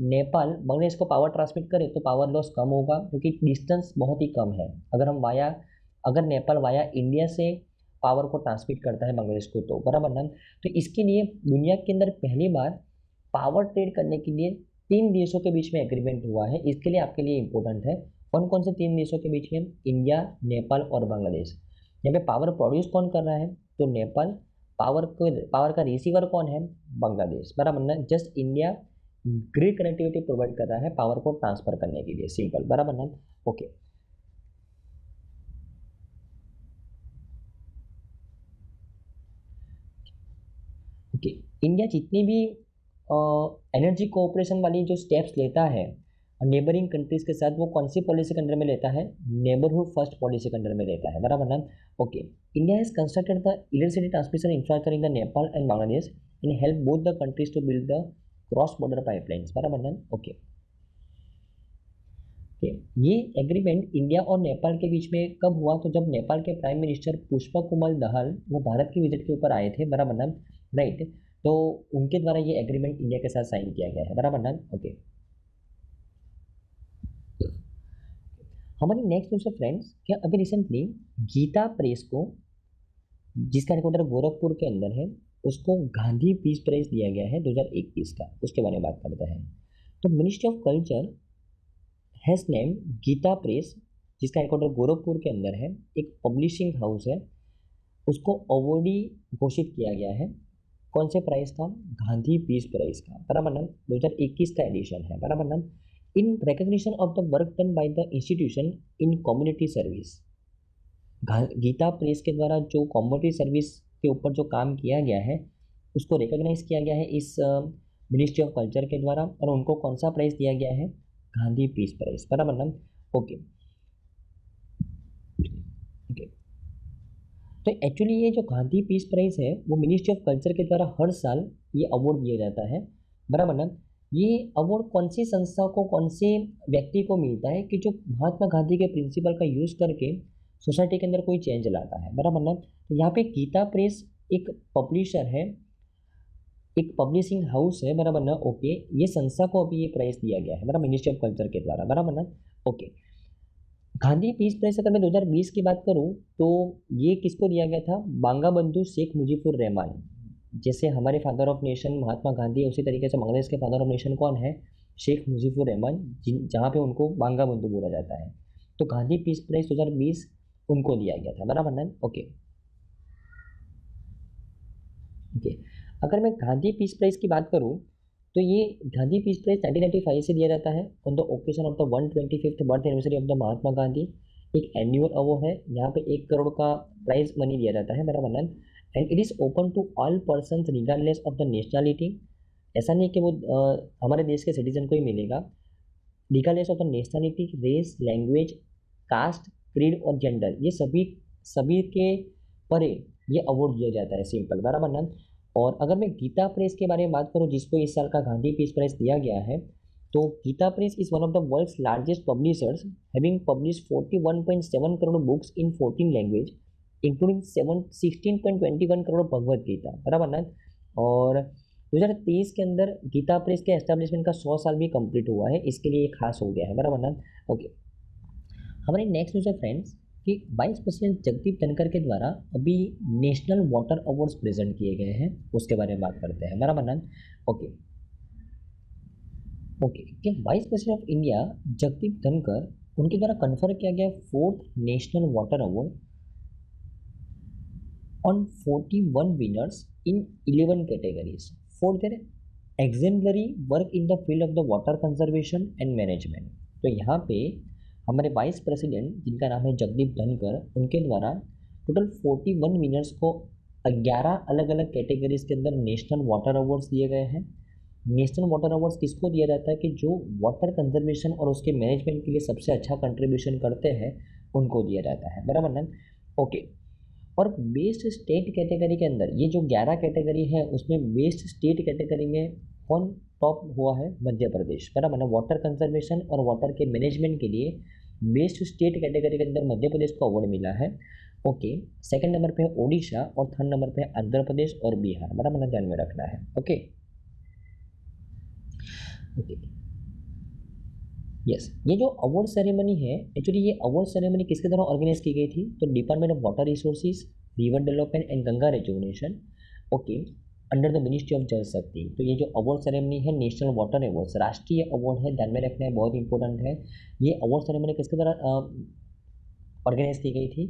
नेपाल बांग्लादेश को पावर ट्रांसमिट करें तो पावर लॉस कम होगा, क्योंकि डिस्टेंस बहुत ही कम है। अगर नेपाल वाया इंडिया से पावर को ट्रांसमिट करता है बांग्लादेश को, तो बराबर ना। तो इसके लिए दुनिया के अंदर पहली बार पावर ट्रेड करने के लिए 3 देशों के बीच में एग्रीमेंट हुआ है। इसके लिए आपके लिए इम्पोर्टेंट है कौन कौन से 3 देशों के बीच में, इंडिया, नेपाल और बांग्लादेश। यहाँ पे पावर प्रोड्यूस कौन कर रहा है, तो नेपाल, पावर का रिसीवर कौन है, बांग्लादेश, बराबर ना। Just India grid connectivity provide कर रहा है पावर को ट्रांसफर करने के लिए, सिंपल, बराबर ना, ओके। ओके, इंडिया जितनी भी एनर्जी कोऑपरेशन वाली जो स्टेप्स लेता है नेबरिंग कंट्रीज के साथ, वो कौन सी पॉलिसी के अंडर में लेता है, नेबरहुड फर्स्ट पॉलिसी के अंडर में लेता है, बराबर ना, okay. India has constructed the electricity transmission infrastructure in the Nepal and Bangladesh and help both the countries to build the cross border pipelines, बराबर ना, ओके। ये एग्रीमेंट इंडिया और नेपाल के बीच में कब हुआ, तो जब नेपाल के प्राइम मिनिस्टर पुष्पा कुमार दहाल वो भारत की विजिट के ऊपर आए थे, बराबर ना, राइट। तो उनके द्वारा ये एग्रीमेंट इंडिया के साथ साइन किया गया है, बराबर ना, ओके। हमारी नेक्स्ट न्यूज़ है फ्रेंड्स क्या अभी रिसेंटली गीता प्रेस को, जिसका हेडक्वार्टर गोरखपुर के अंदर है, उसको गांधी पीस प्राइज दिया गया है 2021 का, उसके बारे में बात करते हैं। तो ministry of culture has name Gita Press, जिसका हेडक्वार्टर गोरखपुर के अंदर है, एक पब्लिशिंग हाउस है, उसको अवॉर्डी घोषित किया गया है। कौन से प्राइज का, गांधी पीस प्राइज का, बराबर ना, 2021 का एडिशन है, बराबर ना। In recognition of the work done by the institution in community service, Gita press के द्वारा जो कम्युनिटी सर्विस के ऊपर जो काम किया गया है उसको रिकग्नाइज किया गया है इस मिनिस्ट्री ऑफ कल्चर के द्वारा, और उनको कौन सा प्राइज दिया गया है, गांधी पीस प्राइज, बराबर ना, ओके। ओके, तो एक्चुअली ये जो गांधी पीस प्राइज है वो मिनिस्ट्री ऑफ कल्चर के द्वारा हर साल ये अवार्ड दिया जाता है, बराबर ना। ये अवार्ड कौन सी संस्था को, कौन से व्यक्ति को मिलता है कि जो महात्मा गांधी के प्रिंसिपल का यूज़ करके सोसाइटी के अंदर कोई चेंज लाता है, बराबर ना। तो यहाँ पे गीता प्रेस एक पब्लिशर है, एक पब्लिशिंग हाउस है, बराबर ना, ओके। ये संस्था को अभी ये प्राइज दिया गया है, बराबर, मिनिस्ट्री ऑफ कल्चर के द्वारा, बराबर ना, ओके। गांधी पीस प्राइज अगर मैं 2020 की बात करूं तो ये किसको दिया गया था, बांगा बंधु शेख मुजीबुर रहमान। जैसे हमारे father of nation Mahatma Gandhi है, उसी तरीके से बांग्लादेश के फादर ऑफ नेशन कौन है, शेख मुजीबुर रहमान, जहाँ पे उनको बांगा बंधु बोला जाता है। तो गांधी पीस प्राइज 2020 उनको दिया गया था, बराबर ना, ओके। ओके, अगर मैं गांधी पीस प्राइज की बात करूं तो ये गांधी पीस प्राइज 1995 से दिया जाता है on the occasion of the 125th birth anniversary of the Mahatma Gandhi. एक एनुअल अवार्ड है, यहाँ पे 1 करोड़ का प्राइज मनी दिया जाता है, बराबर ना। And it is open to all person regardless of the nationality. ऐसा नहीं कि वो हमारे देश के सिटीजन को ही मिलेगा, regardless of the nationality, race, language, caste, creed और जेंडर, ये सभी सभी के परे ये अवार्ड दिया जाता है, सिंपल, बराबर ना। और अगर मैं गीता प्रेस के बारे में बात करूं, जिसको इस साल का गांधी पीस प्राइज दिया गया है, तो Gita press is one of the world's largest publishers, having publish 41.7 crore books in 14 language, including 16.21 crore Bhagavad Gita, बराबर ना। और 2023 के अंदर गीता प्रेस के एस्टेब्लिशमेंट का 100 साल भी कंप्लीट हुआ है, इसके लिए ये खास हो गया है, बराबर ना। ओके, हमारे नेक्स्ट न्यूज़ है फ्रेंड्स कि वाइस प्रेसिडेंट जगदीप धनखड़ के द्वारा अभी नेशनल वाटर अवार्ड्स प्रेजेंट किए गए हैं, उसके बारे में बात करते हैं, बराबर ना। ओके ओके, कि vice president of India Jagdeep Dhankhar, उनके द्वारा कन्फर किया गया 4th national water award on 41 winners in 11 categories for their exemplary work in the field of the water conservation and management। तो यहाँ पे हमारे वाइस प्रेसिडेंट जिनका नाम है जगदीप धनखड़, उनके द्वारा टोटल 41 विनर्स को 11 अलग अलग कैटेगरीज के अंदर नेशनल वाटर अवार्ड्स दिए गए हैं। नेशनल वाटर अवार्ड्स किसको दिया जाता है कि जो वाटर कंजर्वेशन और उसके मैनेजमेंट के लिए सबसे अच्छा कंट्रीब्यूशन करते हैं, उनको दिया जाता है, बराबर ना। ओके, और बेस्ट स्टेट कैटेगरी के अंदर ये जो 11 कैटेगरी है, उसमें बेस्ट स्टेट कैटेगरी में कौन टॉप हुआ है? मध्य प्रदेश, बराबर ना। वाटर कंजर्वेशन और वाटर के मैनेजमेंट के लिए बेस्ट स्टेट कैटेगरी के अंदर मध्य प्रदेश को अवार्ड मिला है। ओके, सेकंड नंबर पे है ओडिशा और थर्ड नंबर पे है आंध्र प्रदेश और बिहार, बराबर ना, ध्यान में रखना है। ओके ओके, यस, ये जो अवार्ड सेरेमनी है, एक्चुअली ये अवार्ड सेरेमनी किसके द्वारा ऑर्गेनाइज की गई थी? तो department of water resources, river development and Ganga rejuvenation, okay, under the ministry of Jal शक्ति। तो ये जो अवार्ड सेरेमनी है नेशनल वाटर अवार्ड्स, राष्ट्रीय अवार्ड है, ध्यान में रखना है, बहुत इंपॉर्टेंट है। ये अवार्ड सेरेमनी किसके द्वारा ऑर्गेनाइज की गई थी?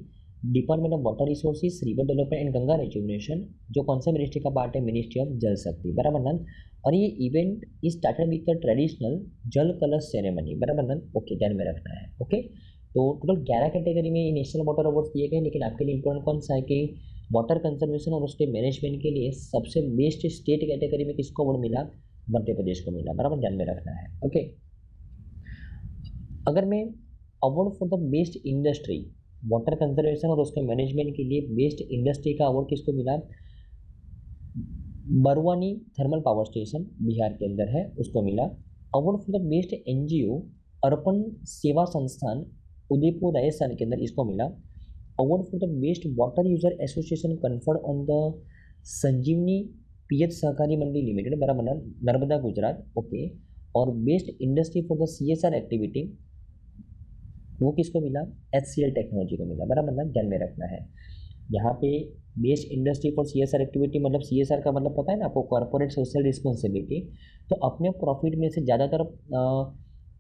Department of water resources, river development and Ganga rejuvenation, जो कौन सा मिनिस्ट्री का पार्ट है? मिनिस्ट्री ऑफ जल शक्ति, बराबर ना। और ये event is started with the traditional जल कलश सेरेमनी, बराबर ना। ओके, ध्यान में रखना है। ओके, तो टोटल 11 कैटेगरी में ये नेशनल वाटर अवार्ड्स दिए गए, लेकिन आपके लिए इंपॉर्टेंट कौन सा है कि वाटर कंजर्वेशन और उसके मैनेजमेंट के लिए सबसे बेस्ट स्टेट कैटेगरी में किसको अवार्ड मिला? मध्य प्रदेश को मिला, बराबर, ध्यान में रखना है। ओके, अगर मैं award for the best industry, water conservation और उसके मैनेजमेंट के लिए बेस्ट इंडस्ट्री का अवार्ड किसको मिला? Barauni thermal power station Bihar के अंदर है, उसको मिला। Award for the best NGO, Arpan Seva Sansthan Udaipur Rajasthan के अंदर, इसको मिला। Award for the best water user association conferred on the Sanjivani PH Sahakari Mandi limited, बराबर ना, नर्मदा गुजरात। ओके, और best industry for the CSR activity, वो किसको मिला? एचसीएल टेक्नोलॉजी को मिला, बराबर ना, ध्यान में रखना है। यहाँ पे best industry for CSR activity, मतलब सीएसआर का मतलब पता है ना आपको? Corporate social responsibility. तो अपने प्रॉफिट में से ज़्यादातर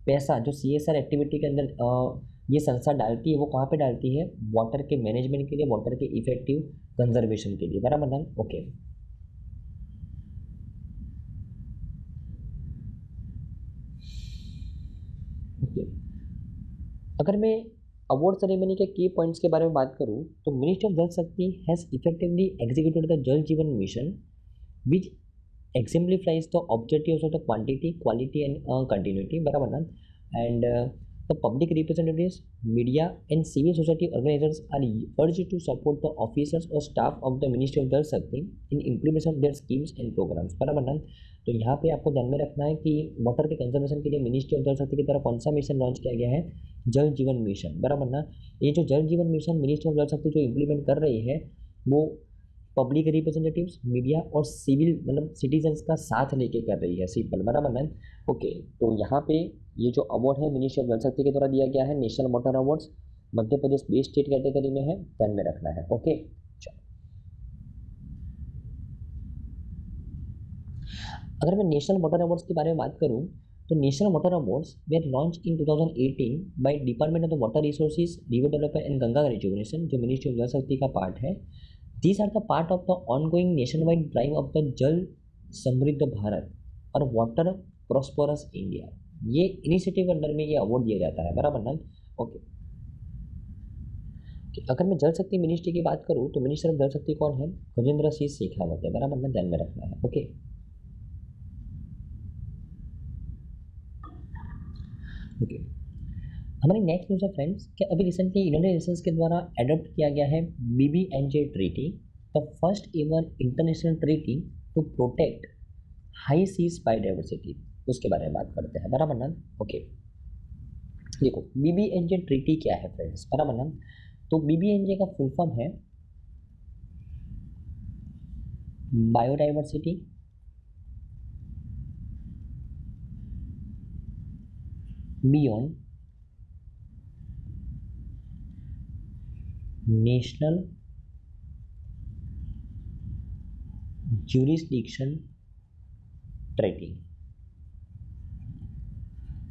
पैसा जो सीएसआर एक्टिविटी के अंदर ये संस्था डालती है, वो कहाँ पे डालती है? वाटर के मैनेजमेंट के लिए, वाटर के इफेक्टिव कंजर्वेशन के लिए, बराबर ना। ओके ओके, अगर मैं अवार्ड सेरेमनी के की पॉइंट्स के बारे में बात करूं, तो मिनिस्ट्री ऑफ जल शक्ति हैज़ इफेक्टिवली एग्जीक्यूटेड द जल जीवन mission which exemplifies the objectives of the quantity, quality and continuity, बराबर ना। and the public representatives, media and civil society organizations are urged to support the officers or staff of the Ministry of Jal Shakti in implementation of their schemes and programs, बराबर ना। तो यहाँ पे आपको ध्यान में रखना है कि वाटर के कंजर्वेशन के लिए मिनिस्ट्री ऑफ जल शक्ति की तरफ कौन सा मिशन लॉन्च किया गया है? जल जीवन मिशन, बराबर ना। ये जो जल जीवन मिशन मिनिस्ट्री ऑफ जल शक्ति जो इम्प्लीमेंट कर रही है, वो पब्लिक रिप्रेजेंटेटिव्स, मीडिया और सिविल मतलब सिटीजन्स का साथ लेके कर रही है, सिंपल, बराबर ना। ओके, तो यहाँ पे ये जो अवार्ड है मिनिस्ट्री ऑफ जल शक्ति के द्वारा दिया गया है, national water awards, Madhya Pradesh best state category में है, ध्यान में रखना है। ओके, चलो, अगर मैं नेशनल वाटर अवार्ड्स के बारे में बात करूँ, तो national water awards were launch in 2018 by department of the water resources, river development and Ganga rejuvenation, जो मिनिस्ट्री ऑफ जल शक्ति का पार्ट है। These are the part of the ongoing nationwide drive of the जल समृद्ध भारत और वाटर प्रॉस्परस इंडिया। ये initiative under में ये award दिया जाता है, बराबर ना। ओके, अगर मैं जल शक्ति मिनिस्ट्री की बात करूँ, तो मिनिस्टर ऑफ जल शक्ति कौन है? गजेंद्र सिंह शेखावत है, बराबर ना, ध्यान में रखना है। ओके ओके, हमारी नेक्स्ट न्यूज़ है फ्रेंड्स कि अभी रिसेंटली यूनाइटेड नेशंस के द्वारा एडॉप्ट किया गया है BBNJ treaty, the first ever international treaty to protect high seas biodiversity, उसके बारे में बात करते हैं, बराबर ना। ओके, देखो बीबीएनजे ट्रीटी क्या है फ्रेंड्स, बराबर ना। तो बीबीएनजे का फुल फॉर्म है biodiversity beyond national jurisdiction treaty,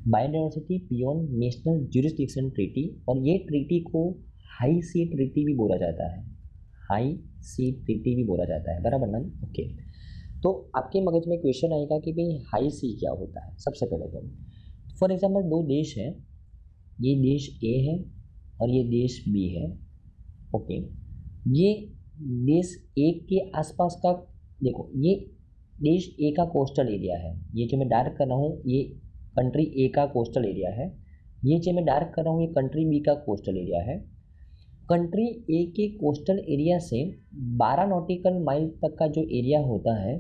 biodiversity beyond national jurisdiction treaty. और ये ट्रीटी को हाई सी ट्रीटी भी बोला जाता है, हाई सी ट्रीटी भी बोला जाता है, बराबर ना। ओके, तो आपके मगज में क्वेश्चन आएगा कि भाई हाई सी क्या होता है। सबसे पहले तो फॉर एग्जाम्पल दो देश हैं, ये देश ए है और ये देश बी है। ओके, ये देश ए के आसपास का, देखो ये देश ए का कोस्टल एरिया है, ये जो मैं डार्क कर रहा हूँ ये कंट्री ए का कोस्टल एरिया है, ये जो मैं डार्क कर रहा हूँ ये कंट्री बी का कोस्टल एरिया है। कंट्री ए के कोस्टल एरिया से 12 नॉटिकल माइल तक का जो एरिया होता है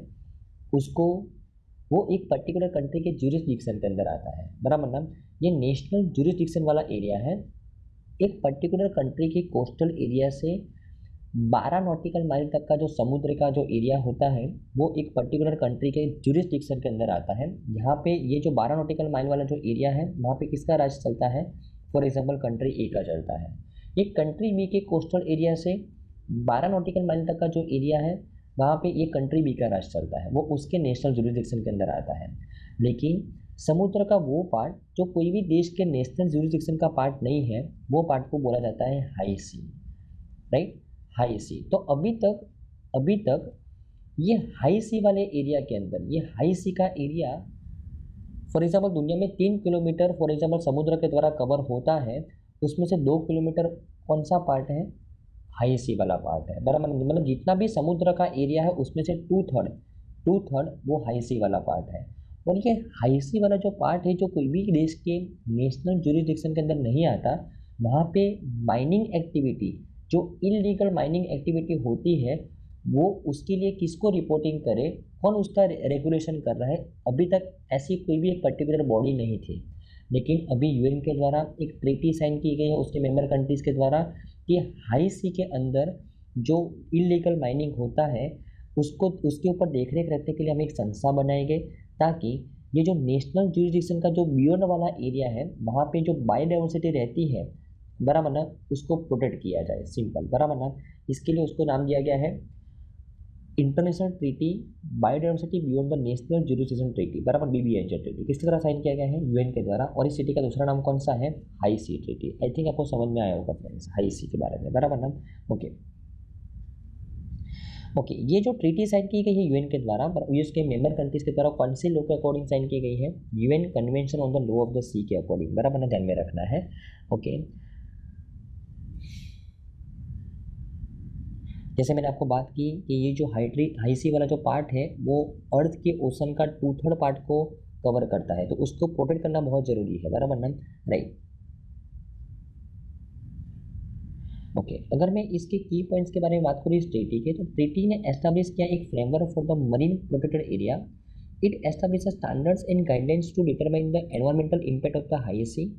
उसको, वो एक पर्टिकुलर कंट्री के ज्यूरिसडिक्शन के अंदर आता है, बराबर ना। ये नेशनल ज्यूरिसडिक्शन वाला एरिया है। एक पर्टिकुलर कंट्री के कोस्टल एरिया से 12 नॉटिकल माइल तक का जो समुद्र का जो एरिया होता है वो एक पर्टिकुलर कंट्री के ज्यूरिसडिक्शन के अंदर आता है। यहाँ पे ये जो 12 नॉटिकल माइल वाला जो एरिया है वहाँ पे किसका राज चलता है, फॉर एग्जाम्पल कंट्री ए का चलता है। ये कंट्री बी के कोस्टल एरिया से 12 नॉटिकल माइल तक का जो एरिया है वहाँ पे ये कंट्री बी का राज चलता है, वो उसके नेशनल ज्यूरिसडिक्शन के अंदर आता है। लेकिन समुद्र का वो पार्ट जो कोई भी देश के नेशनल ज्यूरिसडिक्शन का पार्ट नहीं है वो पार्ट को बोला जाता है हाई सी, राइट, हाई सी। तो अभी तक ये हाई सी वाले एरिया के अंदर, ये हाई सी का एरिया फॉर एग्जाम्पल दुनिया में 3 किलोमीटर फॉर एग्जाम्पल समुद्र के द्वारा कवर होता है, उसमें से 2 किलोमीटर कौन सा पार्ट है, हाई सी वाला पार्ट है, बराबर। मतलब जितना भी समुद्र का एरिया है उसमें से टू थर्ड वो हाई सी वाला पार्ट है। और ये हाई सी वाला जो पार्ट है जो कोई भी देश के नेशनल ज्यूरिसडिक्शन के अंदर नहीं आता, वहाँ पे माइनिंग एक्टिविटी, जो इलीगल माइनिंग एक्टिविटी होती है वो उसके लिए किसको रिपोर्टिंग करे, कौन उसका रेगुलेशन कर रहा है, अभी तक ऐसी कोई भी एक पर्टिकुलर बॉडी नहीं थी। लेकिन अभी यूएन के द्वारा एक ट्रीटी साइन की गई है उसके मेंबर कंट्रीज़ के द्वारा कि हाई सी के अंदर जो इलीगल माइनिंग होता है उसको, उसके ऊपर देखरेख रखने के लिए हम एक संस्था बनाएंगे ताकि ये जो नेशनल ज्यूरिसडिक्शन का जो बियॉन्ड वाला एरिया है वहाँ पे जो बायोडाइवर्सिटी रहती है, बराबर ना, उसको प्रोटेक्ट किया जाए, सिंपल, बराबर ना। इसके लिए उसको नाम दिया गया है international treaty biodiversity beyond the national jurisdiction treaty, बराबर, बीबीएनजे ट्रीटी। किसके द्वारा साइन किया गया है, यूएन के द्वारा। और इस ट्रीटी का दूसरा नाम कौन सा है, high sea treaty. I think आपको समझ में आया होगा फ्रेंड्स हाई सी के बारे में, बराबर ना। ओके ओके, ये जो ट्रीटी साइन की गई है यूएन के द्वारा, यूएस के मेंबर कंट्रीज के द्वारा कौन से लॉ के अकॉर्डिंग साइन की गई है, UN convention on the law of the sea के अकॉर्डिंग, बराबर ना, ध्यान में रखना है। ओके, जैसे मैंने आपको बात की कि ये जो हाई सी वाला जो पार्ट है वो अर्थ के ओशन का 2/3 पार्ट को कवर करता है, तो उसको प्रोटेक्ट करना बहुत ज़रूरी है, बराबर ना, राइट। ओके, अगर मैं इसके की पॉइंट्स के बारे में बात करूँ इस ट्रीटी के, तो ट्रीटी ने एस्टैब्लिश किया एक framework for the marine protected area. It establish standards and guidelines to determine the environmental impact of the high sea.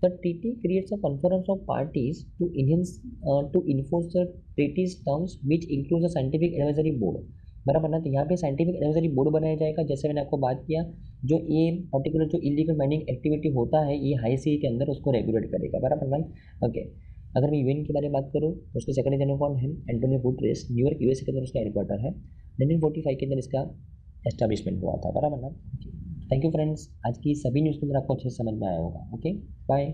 The treaty creates a conference of parties to enforce the treaty's terms, which includes a scientific advisory board, बराबर ना। तो यहाँ पे scientific advisory board बनाया जाएगा, जैसे मैंने आपको बात किया, जो ये पर्टिकुलर जो इलीगल माइनिंग एक्टिविटी होता है ये हाई सी के अंदर उसको रेगुलेट करेगा, बराबर ना। ओके, अगर मैं यूएन के बारे में बात करूँ तो उसके सेक्रेटरी जनरल कौन है, एंटोनियो गुटेरेस, न्यूयॉर्क यूएसए के अंदर उसका हेडक्वार्टर है, 1945 के अंदर इसका एस्टैब्लिशमेंट हुआ था, बराबर ना। थैंक यू फ्रेंड्स, आज की सभी न्यूज़ के अंदर आपको अच्छे से समझ में आया होगा। Okay, bye.